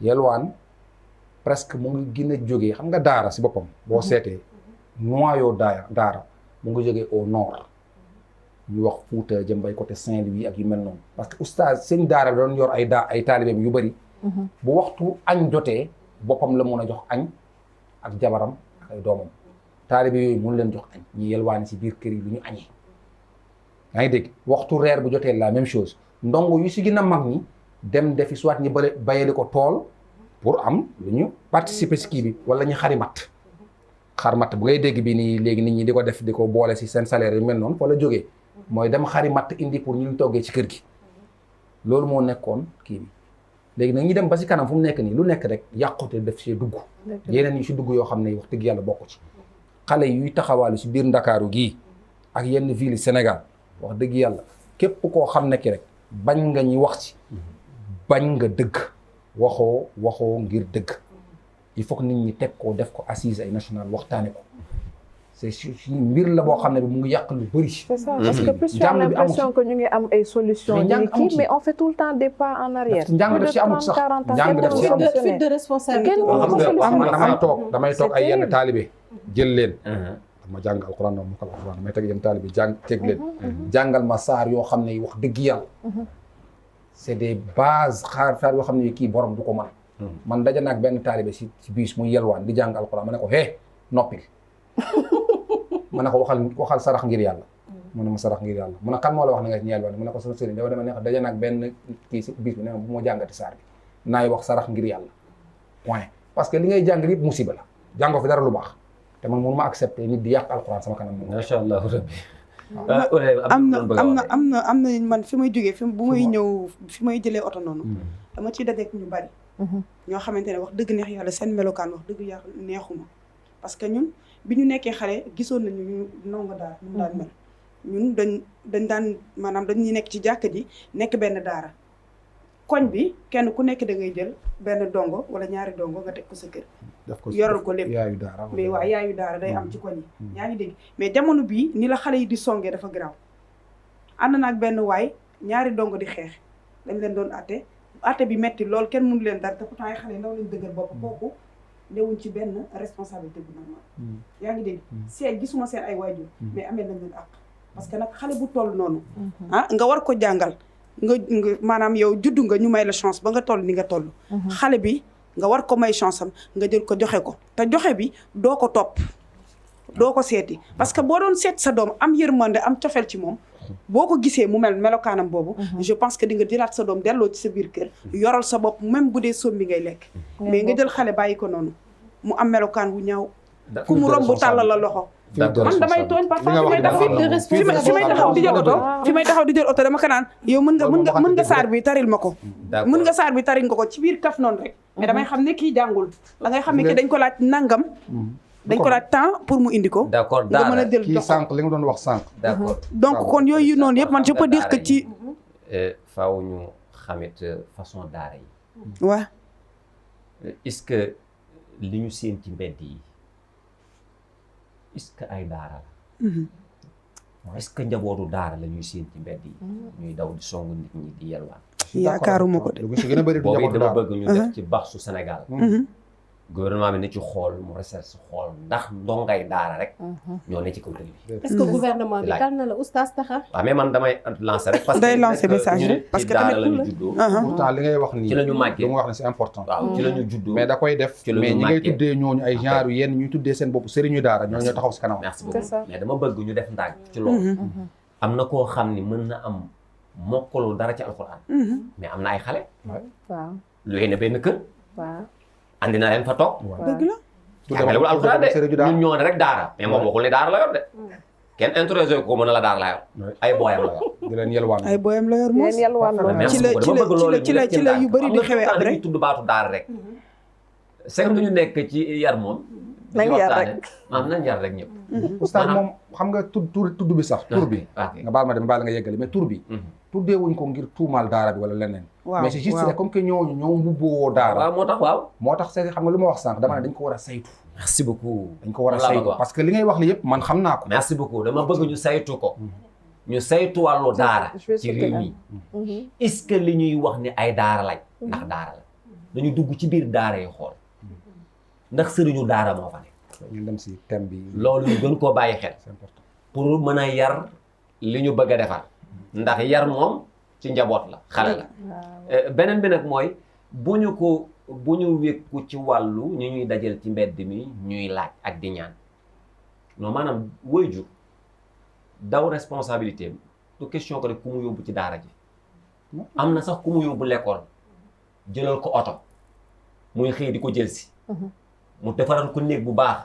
yelwaan presque mu ngi gën a jógee xam nga daara si boppam boo seetee noyau daara mu ngi jógee au nord ñu wax Fuuta jëm bay côté Saint-Louis ak yu mel noonu parce que oustaz seen daara doon yor ay taalibeem yu bëri bu waxtu añ jotee boppam la mun a jox añ ak jabaram ak ay doomam taalibe yooyu mun leen jox añ ñi yelwaani si biir kër yi lu ñu añee yaa ngi dégg waxtu reer bu jotee la même chose ndongo yu si gën a mag ñi dem defi soit ñi bayali ko tool pour am lu ñu participer si kii bi wala ñu xari matt xar matt bu ngay dégg bi nii léegi nit ñi di ko def di ko boole si seen salaire yu mel noonu fa la jógee mooy dem xari matt indi pour ñu toggee ci kër gi loolu moo nekkoon kii bi léegi nag ñu dem ba si kanam fu mu nekk nii lu nekk rek yàqute def see dugg yeneen yu si dugg yoo xam ne wax dëgg yàlla bokku ci xale yuy taxawaalu si biir Ndakaaru gii ak yenn ville Sénégal wax dëgg yàlla képp koo xam ne ki rek bañ nga ñi wax ci bañ nga dëgg waxoo ngir dëgg il faut que nit ñi teg ko def ko assise ay national waxtaane ko c'est mbir la boo xam ne bi mu ngi yàq lu bëri. c'est ça parce que plus tu as l'impression que ñu ngi am ay solutions. ñu ngi kii mais on fait tout le temps des pas en arrière. njàng def ci amut sax njàng def ci amut. fuite de responsabilité. damay toog ay yenn taalibe jël leen. ma jàng alquran ma ko alquran damay teg yenn taalibe teg leen. jàngal ma saar yoo xam ne wax dëgg yàlla. c'est des bases saar yoo xam ne kii borom du ko mën. man daje naag benn taalibe si biis muy yelwaan di jàng alquran ma ne ko noppil. ma ne ko waxal sarax ngir yàlla mu ne ma sarax ngir yàlla mu ne kan moo la wax na nga ñeel woon mu ne ko sama sëriñ dafa dema ne daje nag benn kii si biis bi ne ma bu ma jàngati saar bi naay wax sarax ngir yàlla point parce que li ngay jàng yëpp musiba la jàngoo fi dara lu baax te man mënu ma accepter nit di yàq alxuraan sama kanam macha allah rabbi am na man fi may jógee bu may ñëw fi may jëlee oto noonu dama ciy dajeek ñu bari ñoo xamante ne wax dëgg neex yàlla seen melokaan wax dëgg yàlla neexuma parce que ñun bi ñu nekkee xale gisoon nañu ñu ndongo daara ñu daan mel ñun dañ daan maanaam dañuy nekk ci jàkka ji nekk benn daara koñ bi kenn ku nekk da ngay jël benn dongo wala ñaari dongo nga teg ko sa kër yoral ko lépp yaayu daara mais waaw yaayu daara day am ci koñ yi yaa ngi dégg mais jamono bii ni la xale yi di songee dafa garaaw ànd naag benn waay ñaari dongo di xeex dañ leen doon atte bi metti lool kenn mënu leen dara te pourtant ay xale ndaw lañ dëggal bopp kooku newuñ ci benn responsabilité bu normal yaa ngi dégg seen gisuma seen ay waajur mais amee nañ leen àq parce que nag xale bu toll noonu nga war ko jàngal nga maanaam yow juddu nga ñu may la chance ba nga toll ni nga toll xale bi nga war ko may chance am nga jël ko joxe ko te joxe bi doo ko topp doo ko seeti parce que boo doon seet sa doom am yërmande am cofeel ci moom boo ko gisee mu melokaanam boobu je pense que di nga jëlaat sa doom delloo ci sa biir kër yoral sa bopp même bu dee sombi ngay lekk mais nga jël xale bàyyi ko noonu mu am melokaan bu ñaaw ku mu romb tàllal la loxo man damay tooñ parfois fi may taxaw di jël oto dama ko naan yow mën nga saar bi taril ma ko mën nga saar bi taril nga ko ci biir kaf noonu rek mais damay xam ne kii jàngul da ngay xam ne kii dañ ko laaj nangam dañ ko laaj temps pour mu indi ko d'accord nga mën a jël kii sànq li nga doon wax sànq d'accord donc kon yooyu noonu yëpp man je peux dire que ci faaw ñu xamit façon daara yi waaw est-ce que li ñu seen ci mbedd yi est-ce que ay daara la est-ce que njabootu daara la ñuy seen ci mbedd yi ñuy daw di songu nit ñi di yelwaan yaakaaruma ko de lu si gën a bëri du boobu njabootu dama daara bëgg ñu def ci baax su Sénégal gouvernement bi na ci xool mu recherche xool ndax ndongay daara rek ñoo ne ci kaw tëli bi est-ce que gouvernement bi tal na la oustaz Taxa waaw mais man damay lancer rek parce que day lancer message parce que daara la ñu juddoo pourtant li ngay wax nii ci la ñu màggee lu nga wax ne c'est important waaw ci la ñu juddoo mais da koy def ci la ñu mais ñi ngay màggee. tuddee ñooñu ay genre yenn ñuy tuddee seen bopp sëriñu daara ñoo ñoo taxaw si kanam merci C'est ça. beaucoup mais dama bëgg ñu def ndaag ci loolu am na koo xam ni mën na am mokkalul dara ci alxuraan mais am na ay xale waaw lu yéene benn kër waaw andi na leen fa toog dëgg la jàngalewul alxuraan de sëriñu daara ñun ñoo ne rek daara mais moom waxul ne daara la yor de kenn introsé ko mën a la daara la yor ay booyam la yor di leen yelwaan ay booyam la yor moos leen yalwaan loolu merci ci la- beaucoup dama ci la- bëgg loolu ci la- ci la yu bëri di xewee après. dañuy tudd baatu daara rek c'est que ñu nekk ci yar moom Nañ yar rek. nañ yar rek ñëpp oustaz maanaam- moom xam nga tudd bi sax tur bi ok nga baal ma dem baal nga yeggali mais tur bi tuddee wuñ ko ngir tuumaal daara bi wala leneen waaw mais c'est juste waaw. rek comme que ñooñu ñoo mbubboo daara waaw moo tax waaw moo tax c'est xam nga lu ma wax sànq dama ne dañ ko war a saytu merci beaucoup dañ ko war a Loolu laa saytu bëgg wax. parce que li ngay wax li yëpp man xam naa ko merci beaucoup dama bëgg ñu saytu ko ñu saytu wàllu daara je vais ci sauter réew là. mi est-ce que li ñuy wax ni ay daara lañ ndax daara la dañu dugg ci biir daara yi xool ndax sëriñu daara moo fa ne ñu dem si thème bi loolu ñu gën koo bàyyi xel c'est important pour mën a yar li ñu bëgg a defar ndax yar moom ci njaboot la xale la beneen bi nag mooy bu ñu wékku ci wàllu ñu ñuy dajal ci mbedd mi ñuy laaj ak di ñaan non maanaam waajur daw responsabilité du question que rek ku mu yóbbu ci daara ji am na sax ku mu yóbbu l'école jëlal ko oto muy xëy di ko jël si mu defaral ko néeg bu baax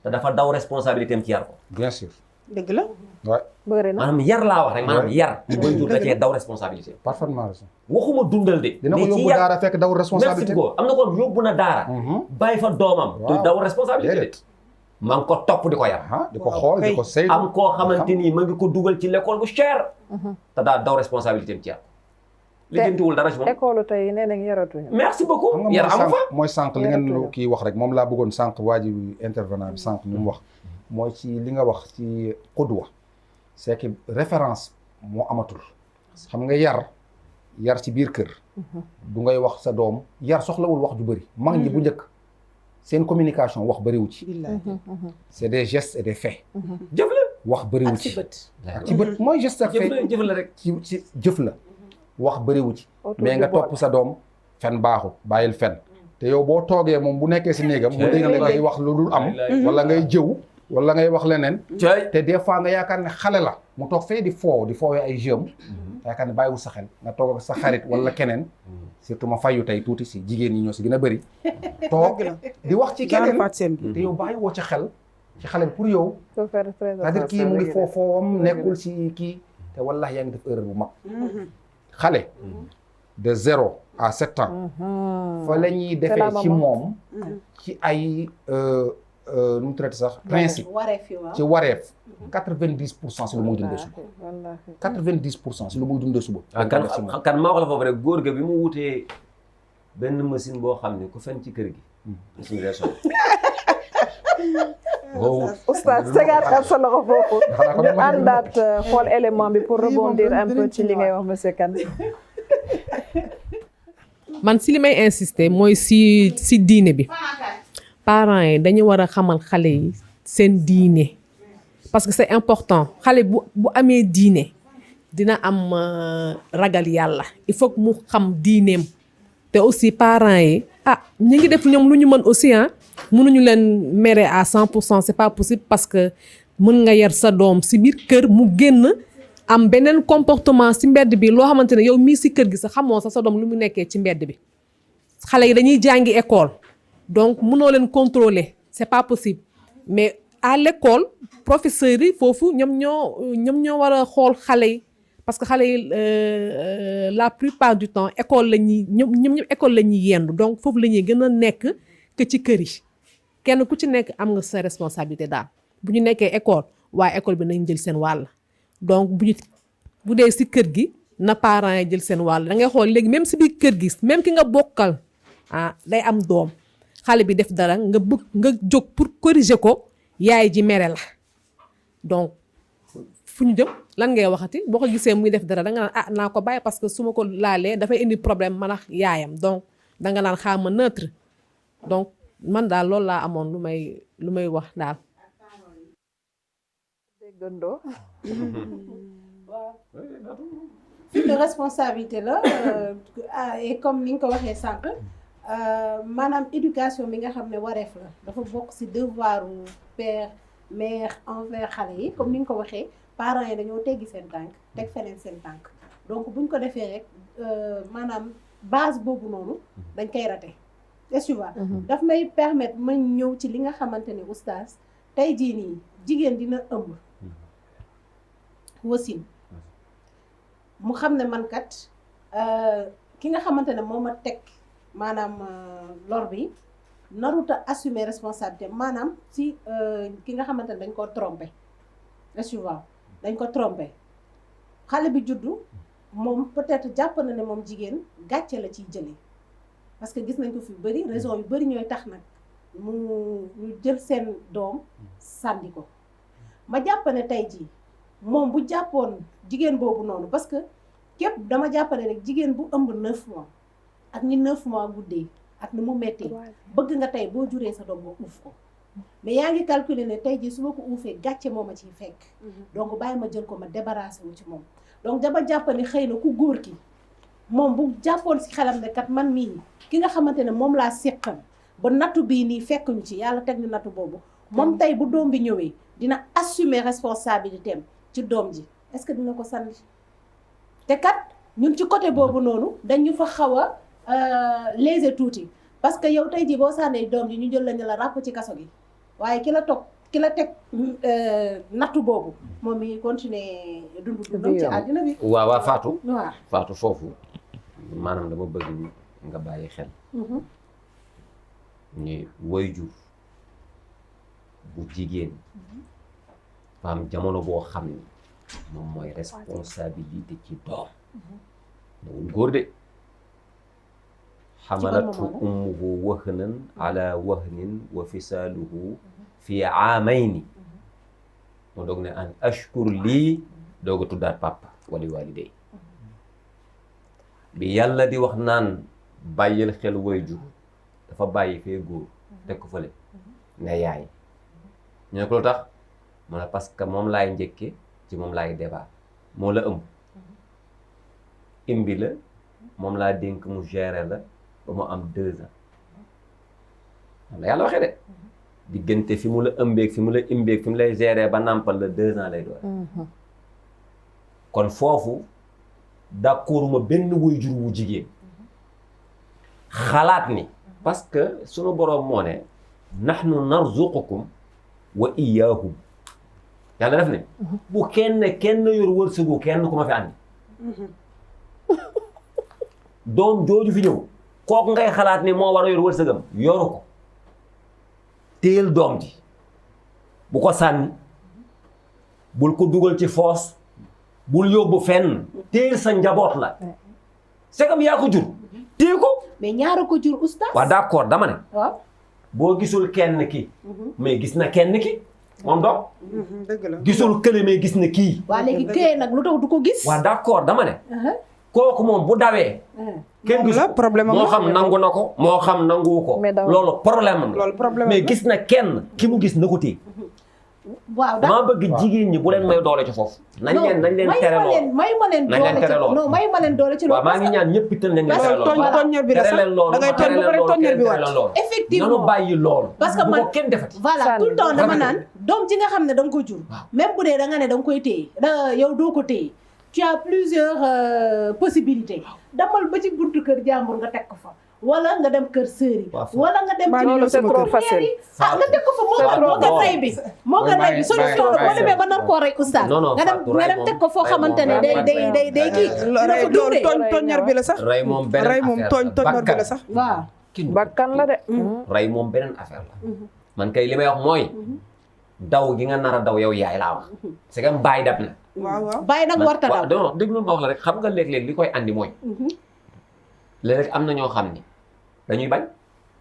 te dafa daw responsabilité am ci yar ko bien sûr dëgg la. waay bëri na maanaam yar laa wax rek maanaam yar waajur da cee daw responsabilité parfaitement raison. waxuma dundal de dina ko mais ci yóbbu yar daara fekk daw merci responsabilité. beaucoup am na ko yóbbu na daara bàyyi fa doomam du Waaw. daw responsabilité de déedéet. maa ngi ko topp di ko yar di ko xool di ko saytu. am koo xamante ni ma ngi ko dugal ci l'école bu cher te daa daw responsabilité am ci yar li jëntiwul dara ci moom école tey nee nañ yaratuñu. merci beaucoup xam nga yar amu fa mooy sànq li ngeen Yaratuñu. kii wax rek moom laa bëggoon sànq waa ji intervenant bi sànq ni mu wax mooy ci li nga wax ci qudwa c'est que référence moo amatul xam nga yar ci biir kër du ngay wax sa doom yar soxlawul wax ju bëri mag ñi bu njëkk seen communication wax bëriwu ci c'est des gestes et des faits jëf la wax bëriwu ak ci ci bët. ci bët mooy geste ak jëf fait la jëf la rek ci jëf la wax bëriwu ci Autour mais du nga bol. topp sa doom fen baaxul bàyyil fen te yow boo toogee moom bu nekkee si néegam mu dégg la ngay wax lu dul am wala ngay jëw wala ngay wax leneen cay te des fois nga yaakaar ne xale la mu toog fee di foowee ay jëm yaakaar ne bàyyiwul sa xel nga toog ak sa xarit wala keneen surtout ma fayu tey tuuti si jigéen ñi ñoo si gën a bëri toog di wax ci keneen faat seen bi. te yow bàyyiwoo ci xel ci xale bi pour yow faut faire très c'est-à-dire kii mu ngi attention. foofam nekkul si kii te wallahi yaa ngi def erreur bu mag xale de 0 à 7 ans fa la ñuy defee la ci maman. moom ci ay nu mu traité sax principe waree fi waaw. ci wareef 90% si lu muy dundee suba Wallaahi. 90% si lu muy dundee suba ah kan ma wax la foofu rek góor ga bi mu wutee benn machine boo xam ne ku fen ci kër gi suñu reeso boo wut Oustaz tegaatal sa loxo foofu ñu àndaat xool élément bi pour rebondir un peu ci li ngay wax monsieur Kane. man si li may insister mooy si diine bi parents yi dañu war a xamal xale yi seen diine parce que c'est important xale bu amee diine dina am ragal yàlla il faut que mu xam diineem te aussi parents yi ñu ngi def ñoom lu ñu mën aussi mënuñu leen mere à 100% c'est pas possible parce que mën nga yar sa doom si biir kër mu génn am beneen comportement si mbedd bi loo xamante ne yow mii si kër gi sax xamoo sax sa doom lu mu nekkee ci mbedd bi xale yi dañuy jàngi école donc mënoo leen contrôler c'est pas possible mais à l'école professeurs yi foofu ñoom ñoo war a xool xale yi parce que xale yi la plupart du temps école la ñuy ñoom école la ñuy yendu donc foofu la ñuy gën a nekk que ci kër yi kenn ku ci nekk am nga sa responsabilité daal bu ñu nekkee école waaye école bi nañ jël seen wàll donc bu dee si kër gi na parents yi jël seen wàll da ngay xool léegi même si biir kër gi même ki nga bokkal day am doom xale bi def dara nga jóg pour corriger ko yaay ji mere la donc fu ñu jëm lan ngay waxati boo ko gisee muy def dara da nga naan naa ko bàyyi parce que su ma ko laalee dafay indi problème man ak yaayam donc da nga naan xaama neutre donc man daal loolu laa amoon lu may wax daal. déggandoo. de responsabilité la et comme ni nga ko waxee sànq maanaam éducation bi nga xam ne wareef la dafa bokk ci devoiru père mère envers xale yi comme ni nga ko waxee parents yi dañoo teggi seen tànk teg feneen seen tànk donc buñ ko defee rek maanaam base boobu noonu dañ koy raté est-ce que daf may permettre ma ñëw ci li nga xamante ne oustaz tey jii nii jigéen dina ëmb wasin mu xam ne man kat ki nga xamante ne moo ma teg maanaam lor bi naruta assumer responsabilité maanaam si ki nga xamante ne dañ ko trompé est-ce que dañ ko trompé xale bi juddu moom peut-être jàpp na ne moom jigéen gàcce la ciy jëlee parce que gis nañ ko fi bëri raison yu bëri ñooy tax nag ñu jël seen doom sànni ko ma jàpp ne tey jii moom bu jàppoon jigéen boobu noonu parce que képp dama jàpp ne rek jigéen bu ëmb 9 mois ak ni 9 mois guddee ak ni mu mettee bëgg nga tey boo juree sa doom boo uuf ko mais yaa ngi calculer ne tey jii su ma ko uufee gàcce moo ma ciy fekk donc bàyyi ma jël ko ma débarrassé wu ci moom donc dama jàpp ne xëy na ku góor ki moom bu jàppoon si xelam ne kat man mii ki nga xamante ne moom laa séqal ba nattu bii nii fekk ñu ci yàlla teg ñu nattu boobu moom tey bu doom bi ñëwee dina assumer responsabilité am ci doom ji est-ce que dina ko sànni te kat ñun ci côté boobu noonu dañu fa xaw a léser tuuti parce que yow tey jii boo sànnee doom ji ñu jël la ñu la ràpp ci kaso gi waaye ki la teg nattu boobu moom mi continuer dundam ci àddina bi. waaw Fatou. waaw Fatou foofu maanaam dama bëgg nga bàyyi xel. ni waajur bu jigéen faam jamono boo xam ni moom mooy responsabilité ci doom newul góor de xamalatu ummuhu wahnan ala wahnin wa fisaaluhu fi aamayni moo doog ne an ashkur lii doog a tuddaat papa wali waliday bi yàlla di wax naan bàyyil xel waajur dafa bàyyi fee góor teg ko fële ne yaay ñu ne ko lu tax mu ne parce que moom laay njëkke ci moom laay débat moo la ëmb imbi la moom laa dénk mu gérer la ba mu am 2 ans moom la yàlla waxee de diggante fi mu la ëmbeeg fi mu la imbeeg fi mu lay gérer ba nàmpal la 2 ans lay doon kon foofu d'accord ma benn waajur wu jigéen xalaat ni parce que sunu boroom moo ne nahnu narzuqukum wa iyyahum yàlla def ne bu kenn yor wërsëgu kenn ku ma fi àndi doom jooju fi ñëw kooku ngay xalaat ni moo war a yor wërsëgam yoru ko téel doom ji bu ko sànni bul ko dugal ci foos bul yóbbu fenn téel sa njaboot la c'est comme yaa ko jur téye ko mais ñaara ko jur oustaz. waaw d'accord dama ne waaw boo gisul kenn ki mais gis na kenn ki moom doom dëgg la gisul kële mais gis na kii waa léegi këyee nag lu tax du ko gis. waaw d'accord dama ne kooku moom bu dawee kenn gis ko problème moo xam nangu na ko moo xam nanguwu ko loolu problème am loolu problème mais gis na kenn ki mu gis na ko téye waaw maa bëgg jigéen ñi bu leen may doole ci foofu nañ leen tere loolu may ma leen doole non may ma leen doole ci loolu waaw maa ngi ñaan ñëpp itam nañ leen tere loolu tooññar bi la sax da ngay tooñ ba pare tooññar bi waat effectivement nanu bàyyi loolu parce que man kenn defati voilà tout le temps dama naan doom ji nga xam ne da nga ko jur même bu dee da nga ne da nga koy téye yow doo ko téye tu as plusieurs possibilités damal ba ci buntu kër jàmbur nga teg ko fa wala nga dem kër sëri wala nga dem ci loolu c'est trop facile nga teg ko fa moo gën rey bi moo gën rey bi solution la boo demee ba nar koo rey oustaz nga dem teg ko foo xamante ne day kii loolu tooññar bi la sax rey moom beneen tooññar bi la sax waaw bakkan la de rey moom beneen affaire la man kay li may wax mooy daw gi nga nar a daw yow yaay laa wax c'est que bàyyi dab na waaw bàyyi nag warta daw non déglu ma wax la rek xam nga léeg-léeg li koy andi mooy léeg-léeg am na ñoo xam ni dañuy bañ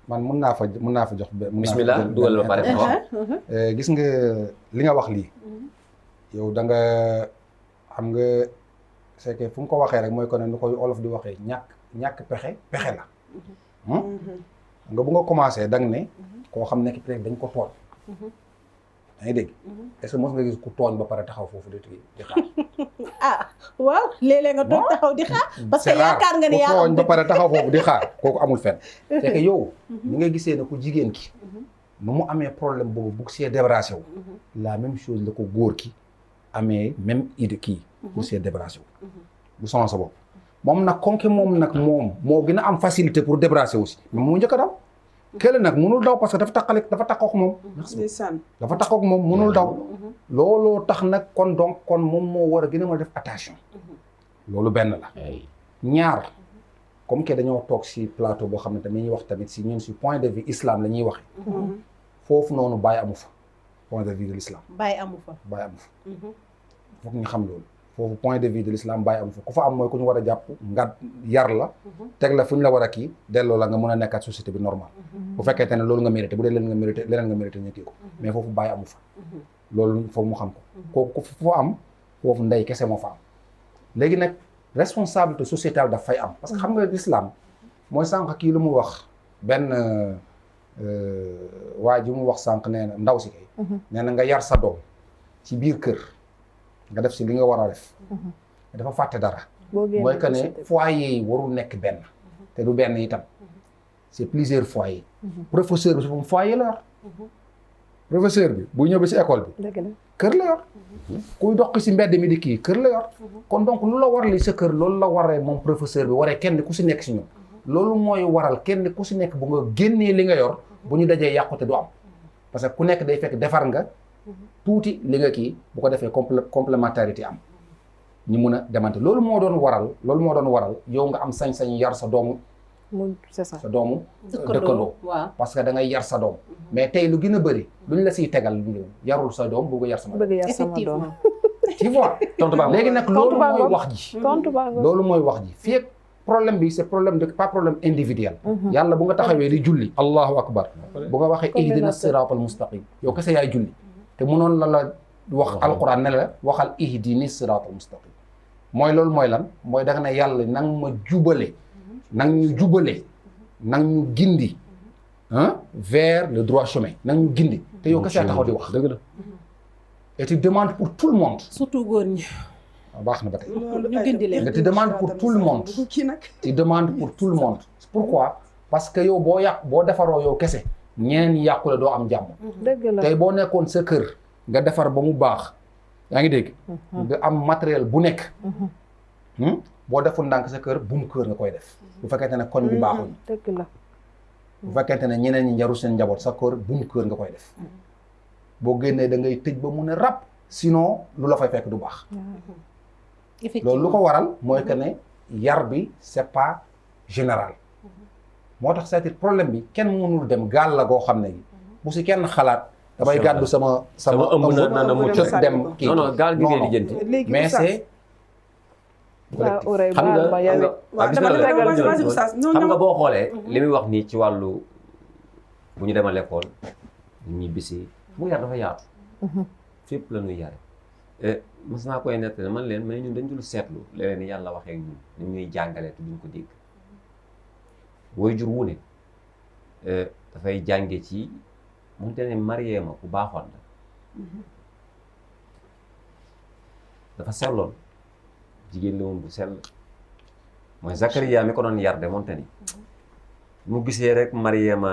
man mun naa fa jox bismillah dugal ba pare gis nga li nga wax lii yow da nga xam nga c'est que fu mu ko waxee rek mooy ko ne nu koy olof di waxee ñàkk pexe la nga bu nga commencé da nga ne koo xam ne peut-être dañ ko tooñ yaa ngi dégg est-ce que mos nga gis ku tooñ ba pare taxaw foofu di xaar waaw léeg-léeg nga toog taxaw di xaar parce que yaakaar nga ne yaa ku tooñ ba pare taxaw foofu di xaar kooku amul fenn c'est que yow ni nga gisee ne ku jigéen ki nu mu amee problème boobu bugg see débarrassé wu la même chose la ko góor ki amee même idée kii pour see débarrassé wu bu sonal sa bopp moom nag konke moom moo gën a am facilité pour débarrasser aussi mais moo njëkk a daw kële nag mënul daw parce que dafa takkook moom dafa takkook moom mënul daw looloo tax nag kon moom moo war a gën a mën a def attention loolu benn la ñaar comme que dañoo toog si plateau boo xam ne tamit ñuy wax tamit si ñun si point de vue islam la ñuy waxe foofu noonu bàyyi amu fa point de vue de l'islam bàyyi amu fa foog ñu xam loolu foofu point de vue de l'islam bàyyi amu fa ku fa am mooy ku ñu war a jàpp nga yar la teg la fu ñu la war a kii delloo la nga mën a nekkaat société bi normal bu fekkente ne loolu nga mérité bu dee leneen nga mérité ñu kii ko mais foofu bàyyi amu fa loolu foofu mu xam ko kooku fu am foofu ndey kese moo fa am léegi nag responsabilité sociétale daf fay am parce que xam nga l'islam mooy sànq kii lu mu wax benn waa ji mu wax sànq nee na ndaw si kay nee na nga yar sa doom ci biir kër nga def si li nga war a def dafa fàtte dara mooy que ne foyer yi warul nekk benn te du benn itam c'est plusieurs foyers professeur bi su moom foyer la yor professeur bi bu ñëw ba si école bi kër la yor kuy dox si mbedd mi di kii kër la yor kon donc lu la war li sa kër loolu la waree moom professeur bi waree kenn ku si nekk si ñoom loolu mooy waral kenn ku si nekk bu nga génnee li nga yor bu ñu dajee yàqute du am parce que ku nekk day fekk defar nga tuuti li nga kii bu ko defee complémentarité am ñu mun a demante loolu moo doon waral yow nga am sañ-sañ yar sa doomu c'est ça sa doomu dëkkandoo parce que da ngay yar sa doom mais tey lu gën a bëri luñ la siy tegal yarul sa doom bëgg yar sama doom tu vois léegi nag loolu mooy wax ji loolu mooy wax ji fii problème bi c'est problème de pas problème individuel yàlla bu nga taxawee di julli allahu akbar bu nga waxee ihdina siratal mustaqim yow kese yaay julli te mënoon la wax alquran ne la waxal ihdini siratal mustaqim mooy loolu mooy lan mooy da nga ne yàlla nang ma jubale nang ñu jubale nang ñu gindi vers le droit chemin nang ñu gindi te yow kese yaa taxaw di wax dëgg la et tu demandes pour tout le monde surtout góor ñi baax na ba tey ñu gindi leen nga tu demandes pour tout le monde tu demandes pour tout le monde pourquoi parce que yow boo defaroo yow kese ñeneen ñi yàqule doo am jàmm dëgg la tey boo nekkoon sa kër nga defar ba mu baax yaa ngi dégg nga am matériel bu nekk boo deful ndànk sa kër bu mu kër nga koy def bu fekkente ne koñ bi baaxul dëgg la bu fekkente ne ñeneen ñi njaru seen njaboot sa kër bu mu kër nga koy def boo génnee da ngay tëj ba mun a rab sinon lu la fay fekk du baax loolu lu ko waral mooy que ne yar bi c'est pas général moo tax c'est-à-dire problème bi kenn mënul dem gaal la goo xam ne gi bu si kenn xalaat damay gàddu sama ëmb na mu tëj dem kii non gaal gi ngay lijjanti mais c'est xam nga boo xoolee li muy wax nii ci wàllu bu ñu demal l'école ñu bisi mu yar dafa yaatu fépp la ñuy yare mas naa koy nettali man leen mais ñun dañ dul seetlu léeg-léeg ni yàlla waxee ñun ni ñuy jàngale te duñ ko dégg waajur wu ne dafay jànge ci mu te ne Mariama ku baaxoon la dafa selloon jigéen la woon bu sell mooy Zakaria mi ko doon yar de moonte ni mu gisee rek Mariama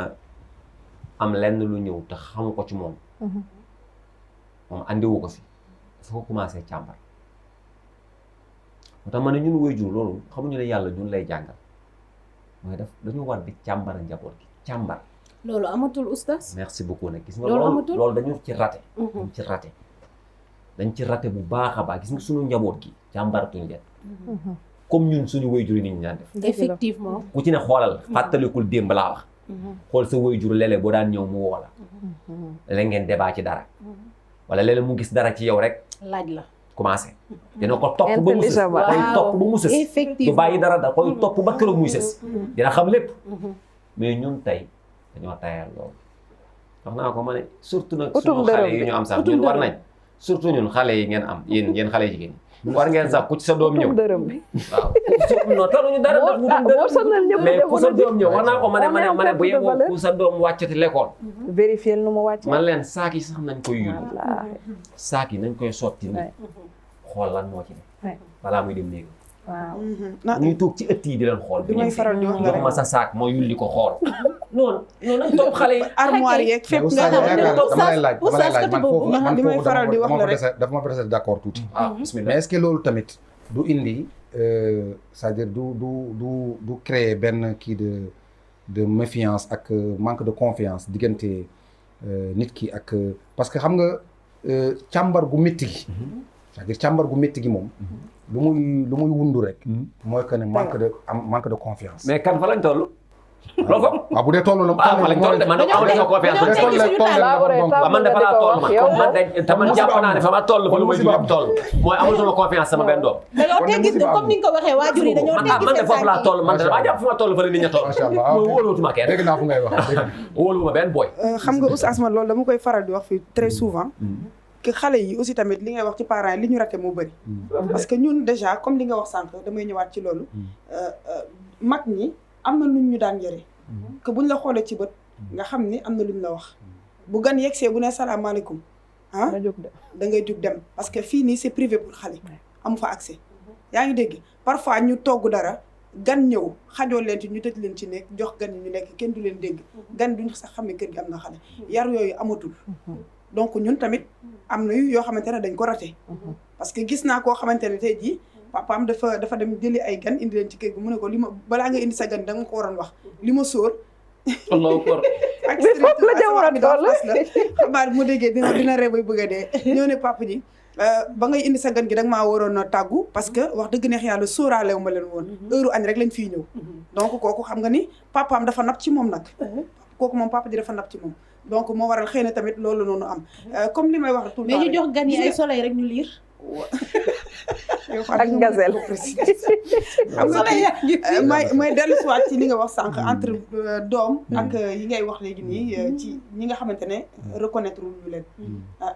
am lenn lu ñëw te xamu ko ci moom moom andiwu ko fi dafa ko commencé càmbar moo tax ma ne ñun waajur loolu xamuñu ne yàlla ñun lay jàngal mooy dañu war di càmbar njaboot gi càmbar loolu amatul oustaz merci beaucoup nag gis nga loolu dañu ci raté dañ ci raté bu baax a baax gis nga suñu njaboot gi càmbaratuñ leen comme ñun suñu waajur yi ni ñu daan def effectivement ku ci ne xoolal fàttalikul démb laa wax xool sa waajur léeg-léeg boo daan ñëw mu woo la léeg ngeen débat ci dara wala léeg-léeg mu gis dara ci yow rek laaj la commencé dina ko topp ba mu sës koy topp ba mu sës du bàyyi dara da koy topp ba keroog muy sës dina xam lépp mais ñun tey dañoo tayal loolu wax naa ko ma ne surtout nag suñu xale yi ñu am sax ñun war nañ surtout ñun xale yi ngeen am yéen xale jigéen ñi war ngeen sax ku ci sa doom ñëw waaw non taluñu dara mais ku sa doom ñëw war naa ko ma ne bu yeboo ku sa doom wàccati l'école vérifier nu mu wàcc man leen saak yi sax nañ koy yulli saak yi nañ koy sotti nii xool lan moo ci ne balaa muy dem léegi waaw ñuy toog ci ëtt yi di leen xool bi may faral di wax jox ma sa saak moo yulli ko xool non nañ topp xale yi armoire yeeg fépp nga dama lay laaj man foofu li may faral di wax la rek dafa ma presque d'accord tuuti bismillah mais est-ce que loolu tamit du indi c'est-à-dire du créer benn kii de méfiance ak manque de confiance diggante nit ki ak parce que xam nga càmbar gu métti gi c'est-à-dire càmbar gu métti gi moom lu muy wundu rek mooy que ne manque de confiance mais kan fa lañ toll loolu fa waaw bu dee toll la fa lañ toll de man amuñu confiance man dafa laa toll ma man de man jàpp naa ne fa ma toll fa lu may jur toll mooy amatuma confiance sama benn doom dañoo teggi comme ni nga ko waxee waajur yi dañoo teggi man de foofu laa toll man de damaa jàpp fu ma toll fa la nit ña toll mooy wóoluwutuma kenn dégg naa fu ngay wax wóoluwuma benn booy xam nga oustaz man loolu dama koy faral di wax fii très souvent que xale yi aussi tamit li ngay wax ci parents yi li ñu raté moo bëri parce que ñun déjà comme li nga wax sànq damay ñëwaat ci loolu mag ñi am na nuñ ñu daan yëre que buñ la xoolee ci bët nga xam ni am na luñ la wax bu gan yegsee bu ne salaamaaleykum ah nga jóg de. da ngay jug dem parce que fii nii c'est privé pour xale amu fa accès yaa ngi dégg parfois ñu togg dara gan ñëw xajoo leen ci ñu tëj leen ci nekk jox gan yi ñu nekk kenn du leen dégg gan duñ sax xam ne kër gi am na xale yar yooyu amatul donc ñun tamit am na yoo xamante ne dañ ko raté parce que gis naa koo xamante ne tey jii papaam dafa dem jëli ay gan indi leen ci kër gi mu ne ko li ma balaa nga indi sa gan da nga ko waroon wax li ma sóor allahu akbar ak foofu la jamono toll xabaar mu déggee dina ree bay bëgg a dee ñëw ne papa ji ba ngay indi sa gan gi da nga maa waroon a tàggu parce que wax dëgg neex yàlla sóoraalewu ma leen woon heure añ rek lañ fiy ñëw donc kooku xam nga ni papaam dafa napp ci moom nag kooku moom papa ji dafa napp ci moom donc moo waral xëy na tamit loolu noonu am comme li may wax tout le temps mais ñu jox gan yi ay soleil rek ñu liir ak gazelle xam nga may dellu siwaat ci li nga wax sànq entre doom ak yi ngay wax léegi nii ci ñi nga xamante ne reconnaître ñu leen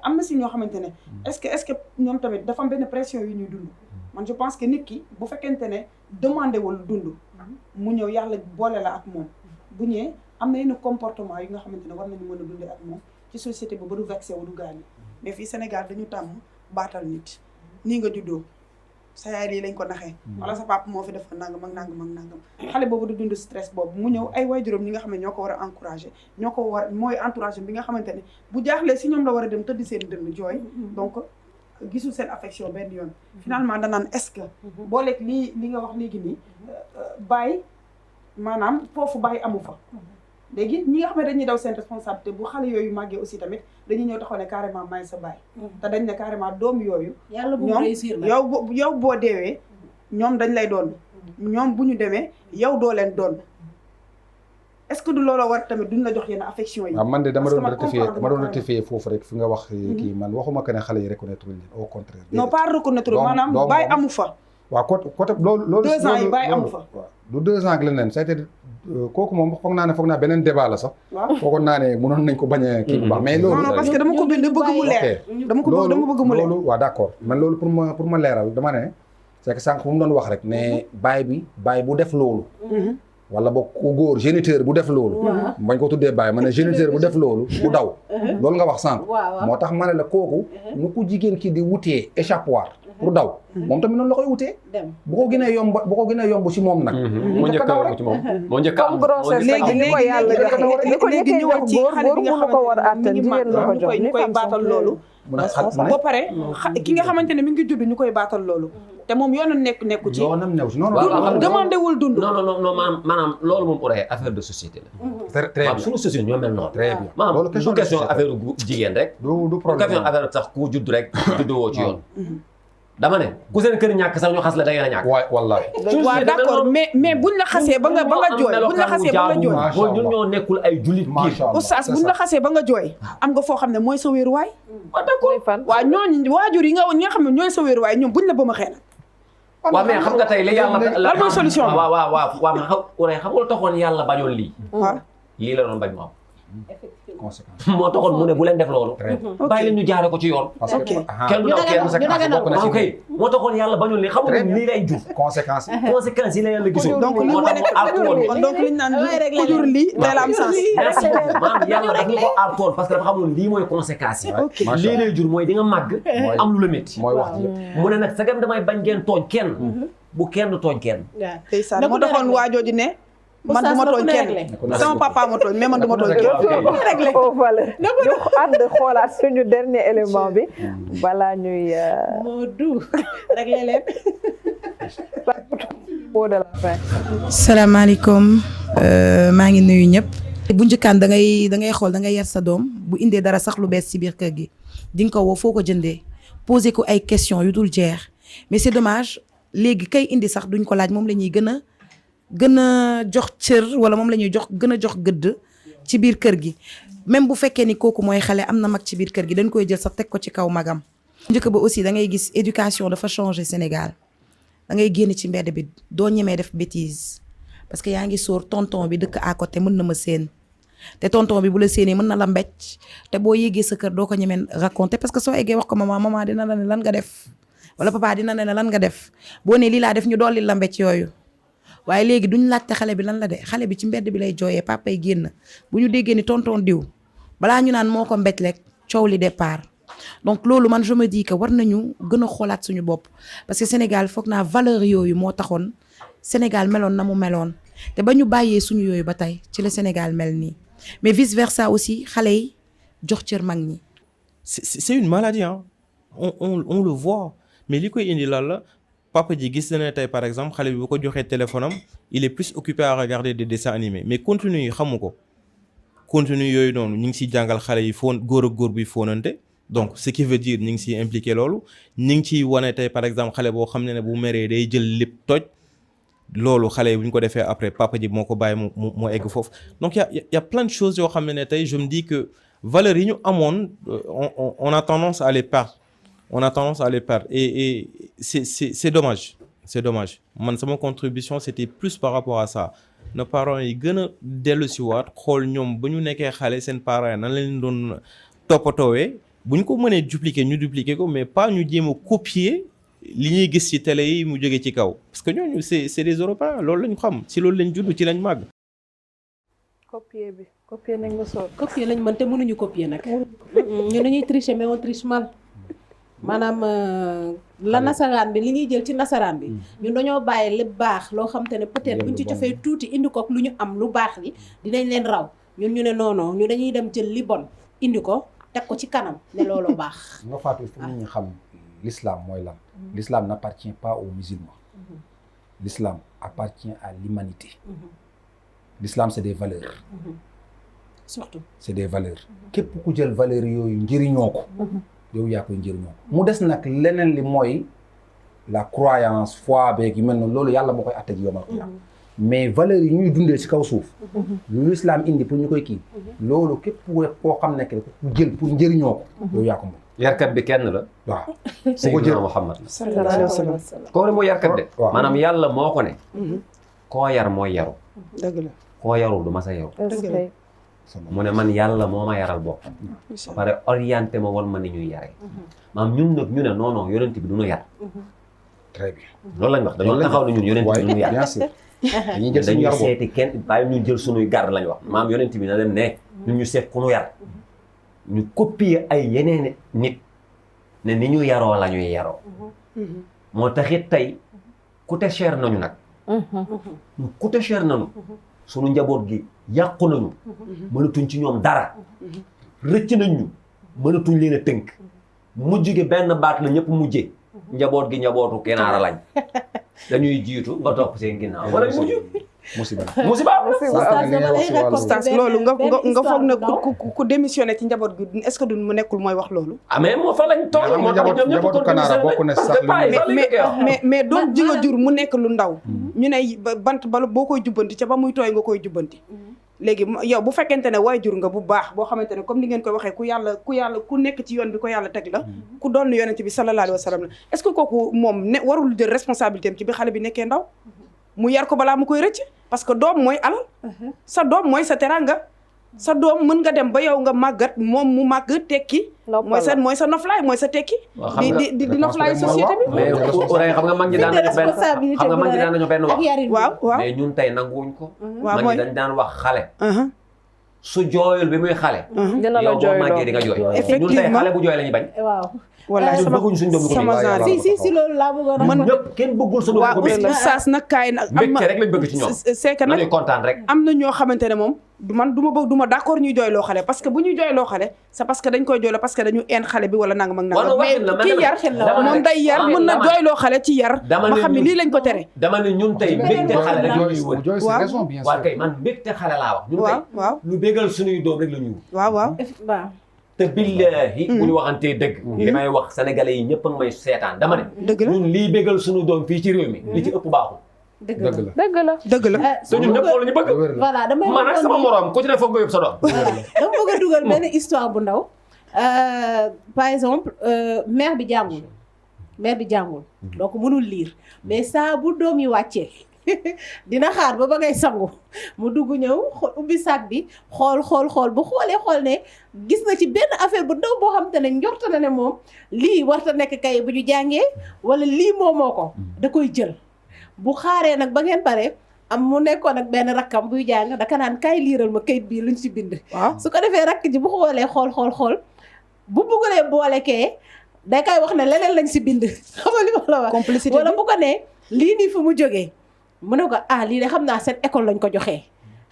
am na si ñoo xamante ne est-ce que ñoom tamit dafa am benn pression yu ñuy dund man je pense que nit ki bu fekkente ne demandé wul dund mu ñëw yàlla boole la ak moom bu ñëwee am na yenn comportement yi nga xamante ne war nañu mën a dundee ak moom ci société ba du vexé wu du gaañu mais fii Sénégal dañu tàmm baatal nit nii nga juddoo sa yaay lii lañ ko naxee wala sa papa moo fi def nangam ak nangam ak nangam xale boobu du dund stress boobu mu ñëw ay waajuram ñi nga xam ne ñoo ko war a encouragé ñoo ko war mooy entourage bi nga xamante ne bu jaaxlee si ñoom la war a dem tëdd seen dënn jooy donc gisul seen affection benn yoon finalement danaan est-ce que boo lekk li nga wax léegi nii bàyyi maanaam foofu bàyyi amu fa léegi ñi nga xam ne dañuy daw seen responsabilité bu xale yooyu màggee aussi tamit dañuy ñëw taxaw ne carrément may sa baay te dañ ne carrément doom yooyu yàlla bu ñoom réussir la yow boo deewee ñoom dañ lay doon ñoom bu ñu demee yow doo leen doon est-ce que du looloo war tamit duñ la jox yenn affection yi waaw man de dama doon parce que rectifier comprendre dama doon ma rectifier foofu rek fi nga wax kii man waxuma que ne xale yi reconnaître leen au contraire non pas reconnaître doom maanaam doom bàyyi moom. amu fa waaw côté loolu 2 ans yi bàyyi amu fa waaw du 2 ans ak leneen c'est-à-dire kooku moom foog naa beneen débat la sax waaw foogoon naa ne mënoon nañ ko bañ a kii bu baax mais loolu non non parce que dama ko bind bëgg mu leer dama ko bëgg mu leer loolu waaw d'accord man loolu pour ma leeral dama ne c'est que sànq bu mu doon wax rek ne baay bu def loolu wala ba ku góor géniteur bu def loolu bañ ko tuddee baay ma ne géniteur bu def loolu bu daw loolu nga wax sànq moo tax ma ne la kooku nu ko jigéen ki di wutee échappatoire pour daw moom tamit noonu la koy wutee bu ko gënee yomb ci moom nag moo njëkk a yomb ci moom moo njëkk a am grossesse léegi ni ko yàlla jox ni ko njëkkee jox góor mënu ko war a àttan jigéen la ko jox ñu koy baatal loolu ba pare ki nga xamante ne mi ngi judd ñu koy baatal loolu te moom yoonam nekku ci yoonam new ci non demandé wul dund non maanaam loolu moom pour affaire de société la très bien suñu société ñoo mel noonu très bien maanaam du question affaire jigéen rek du problème question affaire sax ku judd rek juddoo ci yoon dama ne ku seen kër ñàkk sax ñu xas la da ngeen a ñàkk waay wallahi waaw d'accord mais buñ la xasee ba nga jooy buñ la xasee ba nga jooy mooy ñun ñoo nekkul ay jullit biir oustaz buñ la xasee ba nga jooy am nga foo xam ne mooy sa wéeruwaay waaw d'accord waaw ñooñu waajur yi nga xam ne ñooy sa wéeruwaay ñoom buñ la ba ma xee nag waaw mais xam nga tey li yàlla lan mooy solution bi waaw ma xam nga taxoon yàlla bañoon lii waaw lii la doon bañ mu am conséquence moo taxoon mu ne bu leen def loolu bàyyi leen ñu jaare ko ci yoon parce que kenn du daw kenn ok moo taxoon yàlla bañoon lii xam nga lii lay jur conséquence conséquences yi la yàlla gisul donc li moo nekk donc liñ naan ku jur lii day la am sens merci maanaam yàlla daf ñu ko aartoon parce que dafa xamoon lii mooy conséquences yi lii lay jur mooy di nga màgg am lu la métti mooy wax ji mu ne nag sagam damay bañ ngeen tooñ kenn bu kenn tooñ kenn ndeysaan moo taxoon waajooju ne man du ma tooñ kenn sama papa ma tooñ mais man du ma tooñ kenn réglé au valeur ñu ànd xoolaat suñu dernier élément bi balaa ñuy moo du réglé leen mot de la fin. salaamaaleykum maa ngi nuyu ñëpp. bu njëkkaan da ngay xool da ngay yar sa doom bu indee dara sax lu bees ci biir kër gi di nga ko woo foo ko jëndee poser ko ay questions yu dul jeex mais c'est dommage léegi kay indi sax duñ ko laaj moom la ñuy gën a jox cër wala moom la ñuy gën a jox gëdd ci biir kër gi même bu fekkee ni kooku mooy xale am na mag ci biir kër gi dañ koy jël sax teg ko ci kaw magam. njëkk ba aussi da ngay gis éducation dafa changer Sénégal da ngay génn ci mbedd bi doo ñemee def bêtise parce que yaa ngi sóor tonton bi dëkk à côté mën na ma séen te tonton bi bu la séenee mën na la mbécc te boo yéegee sa kër doo ko ñemee raconter parce que soo eggee wax ko maman dina la ne lan nga def wala papa dina la ne lan nga def boo nee lii laa def ñu dolli la mbécc yooyu waaye léegi duñ laajte xale bi lan la de xale bi ci mbedd bi lay jooyee papa yi génn bu ñu déggee ni tonton diw balaa ñu naan moo ko mbéj rek coow li départ donc loolu man je me dis que war nañu gën a xoolaat suñu bopp parce que Sénégal foog naa valeur yooyu moo taxoon Sénégal meloon na mu meloon te ba ñu bàyyee suñu yooyu ba tey ci la Sénégal mel nii mais vice versa aussi xale yi jox cër mag ñi. C'est une maladie hein. On le voit mais li koy indi lan la papa ji gis na ne tey par exemple xale bi bu ko joxee téléphone am il est plus occupé à regarder des dessins animés mais contenu yi xamu ko contenu yooyu noonu ñu ngi siy jàngal xale yi foon góor ak góor buy foonante donc ce qui veut dire ñu ngi siy impliqué loolu ñu ngi ciy wane tey par exemple xale boo xam ne bu meree day jël lépp toj loolu xale yi bu ñu ko defee après papa ji moo ko bàyyi moo egg foofu donc y a plein de choses yoo xam ne tey je me dis que valeurs yi ñu amoon on a tendance à les perdre et c'est dommage man sama contribution c'était plus par rapport à ça nos parents yi gën a dellu si waat xool ñoom ba ñu nekkee xale seen parents yi nan la leen doon toppatoowee bu ñu ko mënee dupliquer ñu dupliquer ko mais pas ñu jéem a copier li ñuy gis ci télé yi mu jógee ci kaw parce que ñooñu c'est des Européens loolu lañ xam ci loolu lañ judd ci lañ màgg. copier nañ nga soog. copier lañ mën te mënuñu copier nag. ñu dañuy tricher mais on triche mal. maanaam la nasaraan bi li ñuy jël ci nasaraan bi ñun dañoo bàyyi lépp baax loo xam te ne peut-être buñ ci cofee tuuti indi ko lu ñu am lu baax li dinañ leen raw ñun ñu ne non ñu dañuy dem jël li bon indi ko teg ko ci kanam ne loolu baax. nga Fatou fu nit ñi xam l'islam mooy lan. L'islam n'appartient pas aux musulmans. L'islam appartient à l'humanité. L'islam c'est des valeurs. surtout c'est des valeurs. képp ku jël valeurs yooyu njëriñoo ko. yow yaa koy njëriñoo mu des nag leneen li mooy la croyance foi beeg yi mel noonu loolu yàlla moo koy atte ji yomal qiyaama mais valeurs yi ñuy dundee ci kaw suuf lu l'islam indi pour ñu koy kii loolu képp koo xam ne ku jël pour njëriñoo ko yow yaa ko moom yarkat bi kenn la waaw Seydina Muhammad la sallallahu alayhi wa sallam. koo ne mooy yarkat de waaw maanaam yàlla moo ko ne koo yar mooy yaru dëgg la koo yarul du ma sa yaru mu ne man yàlla moo ma yaral boppam ba pare orienté ma wal ma ni ñuy yaree maam ñun nag ñu ne non non yonent bi du ñu yar très bien loolu lañ wax dañoo taxaw ne ñun yonent bi du ñu yar bien sûr dañuy jël suñu dañuy yar bopp seeti kenn bàyyi ñu jël suñuy garde lañ wax maam yonent bi na dem ne ñun ñu seet ku ñu yar ñu copier ay yeneen nit ne ni ñu yaroo la ñuy yaroo moo taxit tey coûté cher nañu nag ñu coûté cher nañu suñu njaboot gi yàqu nañu mënatuñ ci ñoom dara rëcc nañ ñu mënatuñ leen a tënk mujj gi benn baat la ñëpp mujjee njaboot gi njabootu kenaara lañ dañuy jiitu nga topp seen ginnaaw wala mujj musiba oustaz loolu nga foog ne ku démissionné ci njaboot gi est-ce que du mu nekkul mooy wax loolu mais moo fa lañ toll moo tax ñoom ñëpp njabootu kanaara bokk na sax mais doom ji nga jur mu nekk lu ndaw ñu ne bant bala boo koy jubbanti ca ba muy tooy nga koy jubbanti léegi yow bu fekkente ne waajur nga bu baax boo xamante ne comme ni ngeen koy waxee ku nekk ci yoon bi ko yàlla teg la ku doon yonent bi sallallahu alayhi wa sallam la est-ce que kooku moom ne warul jël responsabilité am ci bi xale bi nekkee ndaw mu yar ko balaa mu koy rëcc parce que doom mooy alal sa doom mooy sa teranga sa doom mën nga dem ba yow nga màggat moom mu màgg tekki mooy sa noflaay mooy sa tekki di noflaayu société bi mais xam nga mag ñi daan nañu benn wax waaw mais ñun tey nanguwuñ ko waaw mag ñi dañ daan wax xale su jooyul bi muy xale yow boo màggee di nga jooy ñun tey xale bu jooy la ñuy bañ wala ñun bëgguñ suñu doom sama genre si loolu laa bëggoon man ñëpp kenn bëggul suñu doom ko oustaz nag kaay nag mbégte rek lañ bëgg ci ñoom c'est que nag nañuy kontaan rek am na ñoo xamante ne moom du ma d'accord ñuy jooyloo xale parce que bu ñuy jooyloo xale c'est parce que dañ koy jooyloo parce que dañu een xale bi wala nangam ak nangam mais ki yar moom day yar mën na jooyloo xale ci yar ma xam ne lii lañ ko tere dama ne ñun tey mbégte xale rek la ñuy wër waaw waaw kay man mbégte xale laa wax ñun tey waaw lu bégal suñuy doom rek la ñuy wër waaw te billahi bu ñu waxantee dëgg li may wax sénégalais yi ñëpp a ngi may seetaan dama ne ñun lii bégal suñu doom fii ci réew mi li ci ëpp baaxul dëgg la te ñun ñëpp loolu ñu bëgg voilà damay man ak sama morom ku ci ne foog nga yóbbu sa doom dama bëgg a dugal benn histoire bu ndaw par exemple mère bi jàngul donc mënul lire mais saa bu doom yi wàccee dina xaar ba ngay sangu mu dugg ñëw ubbi sac bi xool bu xoolee ne gis na ci benn affaire bu ndaw boo xam te ne njorta na ne moom lii warta nekk kay bu ñu jàngee wala lii moomoo ko da koy jël bu xaaree nag ba ngeen pare am mu nekkoon ak benn rakkam buy jàng daka naan kaay liiral ma kayit bii luñ ci bind su ko defee rakk ji bu xoolee xool bu bëggulee boole kee day koy wax ne leneen lañ si bind xam nga li ma la wax complicité wala bu ko ne lii nii fu mu jógee mu ne ko lii de xam naa seen école lañ ko joxee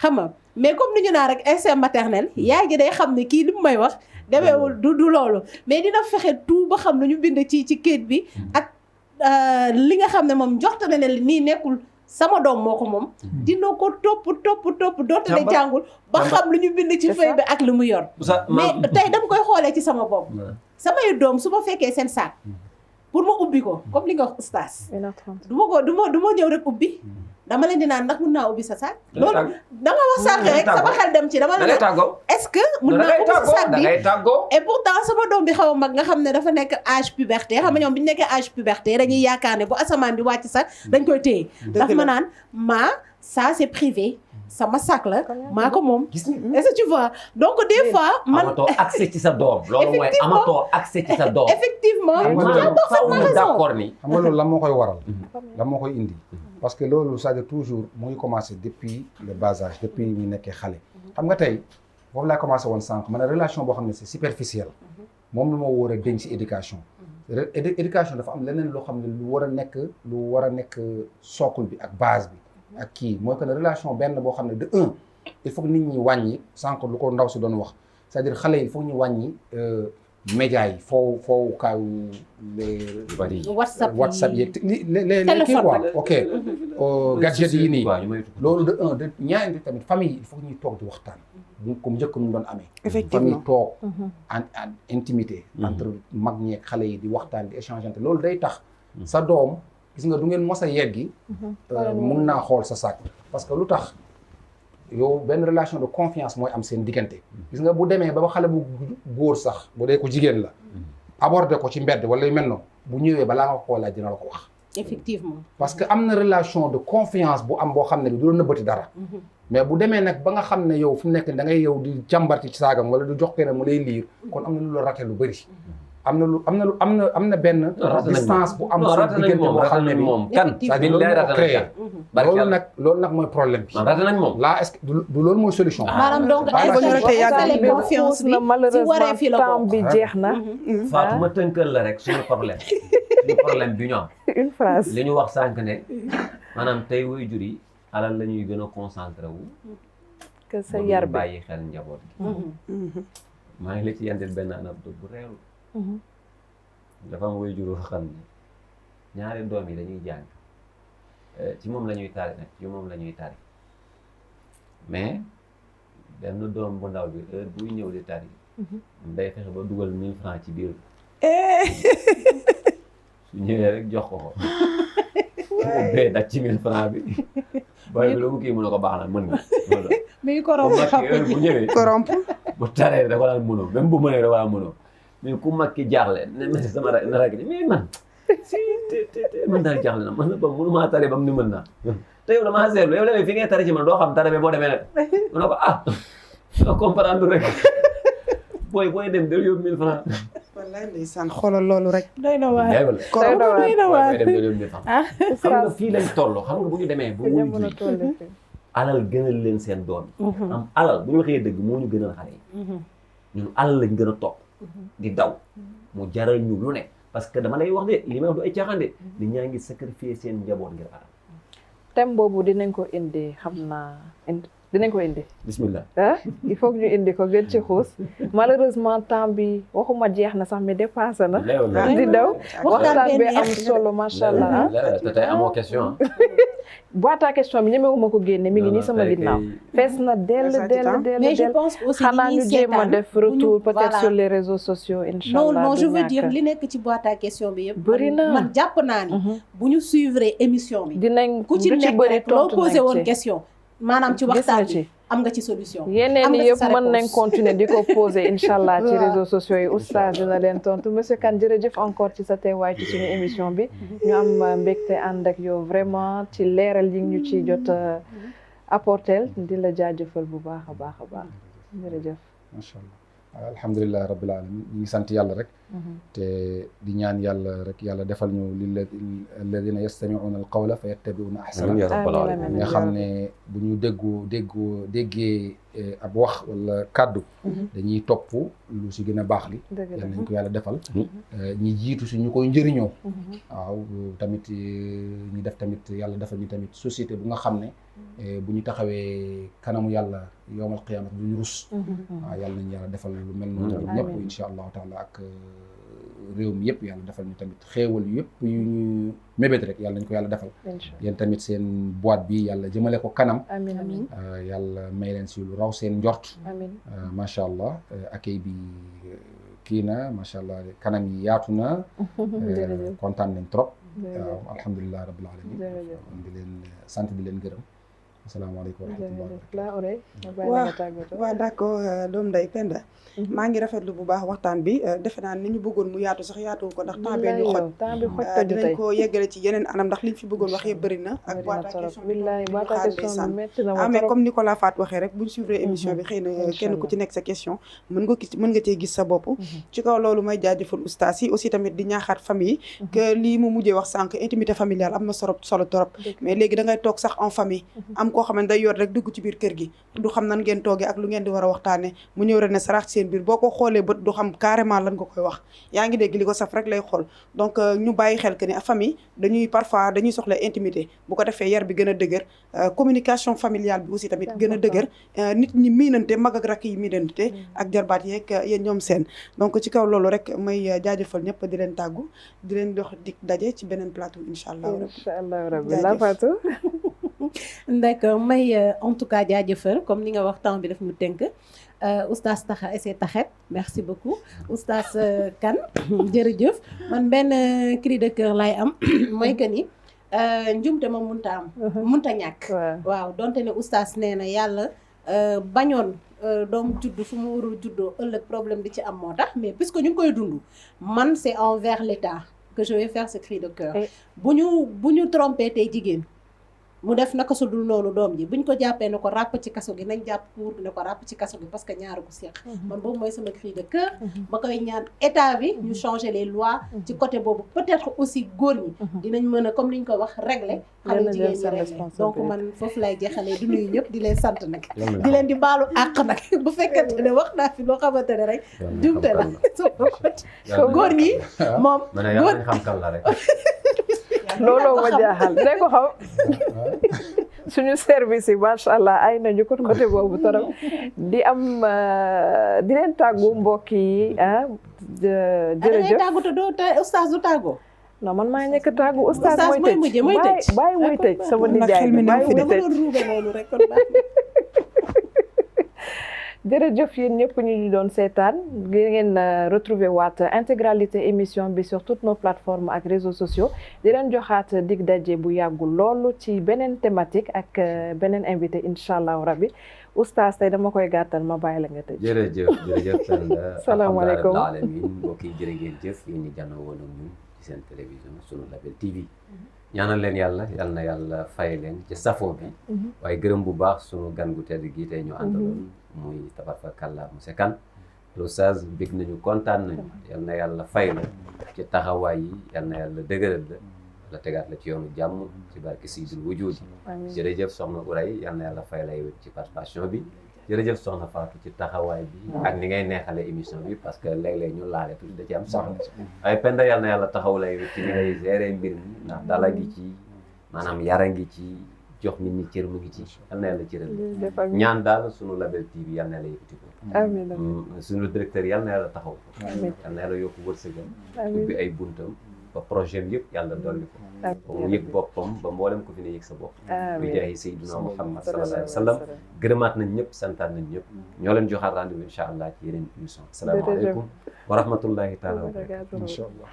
xam nga mais comme ni ñu naan rek instinct maternel yaay ji day xam ne kii li mu may wax demeewul du loolu mais dina fexe tout ba xam lu ñu bind ci kayit bi ak li nga xam ne moom joxta na ne nii nekkul sama doom moo ko moom dina ko topp doonte ne jàngul ba xam lu ñu bind ci feuille bi ak lu mu yor mais tey dama koy xoolee ci sama bopp samay doom su ma fekkee seen saak pour ma ubbi ko comme li nga wax oustaz du ma ñëw rek ubbi dama leen di naan ndax mun naa ubbi sa saak loolu da nga wax sànq rek sama xel dem ci dama la est-ce que mun naa ubbi sa saak bi et pourtant sama doom bi xaw a mag nga xam ne dafa nekk âge puberté xam nga ñoom bi ñu nekkee âge puberté dañuy yaakaar ne bu asamaan di wàcc sax dañ koy téye daf ma naan ça c'est privé sama sac la maa ko moom est-ce que tu vois donc des fois man amatoo accès ci sa doom loolu mooy amatoo accès ci sa doom effectivement d'accord ni xam nga loolu lan moo koy waral lan moo koy indi parce que loolu c'est-à-dire toujours mu ngi commencé depuis le bas âge depuis ñu nekkee xale xam nga tey foofu laa commencé woon sànq man relation boo xam ne c'est superficielle moom lu moo war a denc ci éducation éducation dafa am leneen loo xam ne lu war a nekk socle bi ak base bi ak kii mooy que ne relation benn boo xam ne de un il faut que nit ñi wàññi sànq lu ko ndaw si doon wax c'est-à-dire xale yi il faut que ñu wàññi médias yi foofu kaayu les WhatsApp yeeg les kii quoi ok gadget yi nii loolu de un de ñaari tamit famille il faut que ñuy toog di waxtaan bu comme njëkk ñu doon amee famille toog en intimité entre mag ñeeg xale yi di waxtaan di échanger loolu day tax sa doom gis nga du ngeen mos a yeggi mun naa xool sa sac parce que lu tax yow benn relation de confiance mooy am seen diggante gis nga bu demee ba xale bu góor sax bu dee ko jigéen la aborder ko ci mbedd wala yu mel noonu bu ñëwee balaa nga ko laaj dina la ko wax effectivement parce que am na relation de confiance bu am boo xam ne bi du la nëbbati dara mais bu demee nag ba nga xam ne yow fu mu nekk da ngay yow di jàmbarti ci saagam wala du jox keneen mu lay liir kon am na lu la raté lu bëri am na benn distance bu am seen diggante boo xam ne bi moom kan c'est-à-dire loolu moo créé loolu nag mooy problème bi raté nañ moom là est-ce que du loolu mooy solution maanaam donc installer confiance bi si waree fii la temps bi jeex na Fatou ma tënkal la rek suñu problème bi ñu am une phrase li ñu wax sànq ne maanaam tey waajur yi alal la ñuy gën a concentré wu que sa yar bi bàyyi xel njaboot gi maa ngi la ci yandil benn anecdote bu réew dafa am waajur yoo xam ne ñaari doom yi dañuy jàng ci moom la ñuy tari nag ci moom la ñuy tari mais benn doom bu ndaw bi heure buy ñëw di tari day fexe ba dugal 1000 francs ci biir su ñëwee rek jox ko bee daj ci 1000 francs bi booy bi lu mu kii mën na ko baax na mën nga mi corrompu heure bu ñëwee bu taree da ko daan mënoo même bu mënee da ko daan mënoo mais ku mag ki jaaxle ne sama rek mais man man daal jaaxle na man ba mënu maa tare ba mu ni mën naa te yow damaa seetlu yow demee fi ngay tare ci man doo xam tare bi boo demee nag mu ne ko nga comprendre rek booy dem del yóbbu 1000 francs wallaay ndeysaan xoolal loolu rek doy na waar doy na waar dem del yóbbu 1000 francs xam nga fii lañ toll xam nga bu ñu demee bu wuy ji alal gënal leen seen doom am alal bu ñu waxee dëgg moo ñu gënal xale yi ñun alal lañ gën a topp di daw mu jaral ñu lu ne parce que dama lay wax de li may wax du ay caaxaan de nit ñaa ngi sacrifier seen njaboot ngir alal thème boobu dinañ ko indi xam naa dinañ ko indi bismillah il faut que ñu indi ko gën ci xuus malheureusement temps bi waxuma jeex na sax mais dépassé na di daw waxtaan bi am solo macha allah te tey amoo question boîte à question bi ñemewuma ko génne mi ngi nii sama ginnaaw fees na dell mais je pense aussi xanaa ñu jéem a def retour peut-être sur les réseaux sociaux inchallah non je veux dire li nekk ci boîte à question bi yëpp bëri na man jàpp naa ni bu ñu suivre émission bi dinañ ku ci nekk rek loo posé woon question maanaam ci waxtaan bi am nga ci solution yeneen yëpp mën nañ continuer di ko poser inchallah ci réseaux sociaux yi oustaz dina leen tontu monsieur Kane jërëjëf encore ci sa teewaay ci suñu émission bi ñu am mbégte ànd ak yow vraiment ci leeral yi ñu ci jot apporter di la jaajëfal bu baax a baax jërëjëf macha allah alhamdulilah rabbil alamin ñu ngi sant yàlla rek te di ñaan yàlla rek yàlla defal ñu alladina yastami'una alqawla fa yattabi'una ahsana nga xam ne bu ñu déggee ab wax wala kàddu dañuy topp lu si gën a baax li yàlla nañ ko yàlla defal ñi jiitu si ñu koy njëriñoo waaw tamit ñu def tamit yàlla defal ñu tamit société bu nga xam ne bu ñu taxawee kanamu yàlla yowmal qiyaama bu ñu rus waaw yàlla nañ yàlla defal lu mel noonu tamit ñëpp insha allahu taala ak réew mi yëpp yàlla defal ñu tamit xéewal yëpp yu ñu mébét rek yàlla nañ ko yàlla defal yéen tamit seen boîte bi yàlla jëmale ko kanam amiin yàlla may leen si lu raw seen njort macha allah accueil bi kii na macha allah kanam yi yaatu na kontaan nañ trop waaw alhamdulilah rabbil alamin di leen sant di leen gërëm asalaamaaleykum wa rahmatulah. waaw d'accord doom nday Penda maa ngi rafetlu bu baax waxtaan bi defe naa ni ñu bëggoon mu yaatu sax yaatu ko ndax temps bee ñu xoj dinañ ko yeggale ci yeneen anam ndax liñ fi bëggoon wax yëpp bëri na ak boîte à question mais comme Nicolas Faat waxee rek buñ suivre émission bi xëy na kenn ku ci nekk sa question mën nga cee gis sa bopp ci kaw loolu may jaajëfal oustaz yi aussi tamit di ñaaxaat famille que lii mu mujjee wax sànq intimité familiale am na solo trop mais léegi da ngay toog sax en famille am koo xam ne day yor rek dugg ci biir kër gi du xam nan ngeen toogee ak lu ngeen di war a waxtaane mu ñëw rek ne sarax ci seen biir boo ko xoolee bët du xam carrément lan nga koy wax yaa ngi dégg li ko saf rek lay xool donc ñu bàyyi xel que ni famille parfois dañuy soxla intimité bu ko defee yar bi gën a dëgër communication familiale bi aussi tamit gën a dëgër nit ñi miinante mag ak rakk yi miinante ak jarbaat yeeg yéen ñoom seen donc ci kaw loolu rek may jaajëfal ñëpp di leen tàggu di leen dox dig daje ci beneen plateau incha allah rabbi la Fatou d'accord may en tout cas jaajëfal comme ni nga wax temps bi daf mu tënk oustaz Taxa et Taxet merci beaucoup oustaz Kane jërëjëf man benn cri de cœur laay am mooy que ni njumte ma munta am munta ñàkk waaw donte ne oustaz nee na yàlla bañoon doom judd fu mu warul juddoo ëllëg problème bi ci am moo tax mais puisque ñu ngi koy dund man c'est envers l'État que je vais faire ce cri de cœur bu ñu trompé tey jigéen mu def naka su dul noonu doom ji buñ ko jàppee ne ko ràpp ci kaso gi nañ jàpp pour ne ko ràpp ci kaso gi parce que ñaari ko seq man boobu mooy sama cri de cœur ma koy ñaan état bi ñu changer les lois ci côté boobu peut-être aussi góor ñi dinañ mën a comme li ñu ko wax régler xale jigéen ñi régler donc man foofu lay jeexalee di nuyu ñëpp di leen sant nag di leen di baalu àq nag bu fekkente ne wax naa fi loo xamante ne rek jumte la góor ñi moom góor xam kan la rek looloo ma jaaxal dinañ ko xam suñu service yi macha allah ay nañu ko côté boobu torop di am di leen tàggu mbokk yi jërëjëf tàggu te doo oustaz du tàggoo non man maa nekk tàggu oustaz mooy tëj bàyyi muy tëj sama nijaay bi bàyyi muy tëj jërëjëf yéen ñëpp ñu doon seetaan ngeen retrouver waat intégralité émission bi sur toutes nos plateformes ak réseaux sociaux di leen joxaat dig daje bu yàggul loolu ci beneen thématique ak beneen invité incha allahu rabbi oustaz tey dama koy gàttal ma bàyyi la nga tëj. jërëjëf Penda. salaamaaleykum alamin mbokk yi jërë ngeen jëf yéen ñi jànnoo woon ak ñun ci seen télévision sunu Label TV ñaanal leen yàlla yal na yàlla fay leen ci safo bi waaye gërëm bu baax sunu gan gu tedd gi tey ñu àndaloon muy tabarkalla monsieur Kane l'oustaz bég nañu kontaan nañu yal na yàlla fay la ci taxawaay yi yal na yàlla dëgëral la tegaat la ci yoonu jàmm ci barke Seydil Wujudi jërëjëf soxna Uray yal na yàlla fay la yow ci participation bi jërëjëf soxna Fatou ci taxawaay bi ak ni ngay neexale émission bi parce que léeg-léeg ñu laale tuuti da ci am soxla ay Penda yal na yàlla taxaw la yow ci ni ngay gérer mbir mi ndax dala ngi ci maanaam yara ngi ci jox nit ñi cër mu ngi ci yal na yàlla cëral ñaan daal sunu Label TV yal na yàlla yëkkati ko amiin sunu directeur yal na yàlla taxaw ko yal na yàlla yokku wërsëgam ubbi ay buntam ba projet bi yëpp yàlla dolli ko ba mu yëg boppam ba mboolem ko fi ne yëg sa bopp bi jaahi Seydina Muhammad sallallahu alayhi wa sallam gërëmaat nañ ñëpp santaat nañ ñëpp ñoo leen joxaat rendez-vous incha allah ci yeneen émission asalaamaaleykum wa rahmatullahi taala wa barakatuh incha allah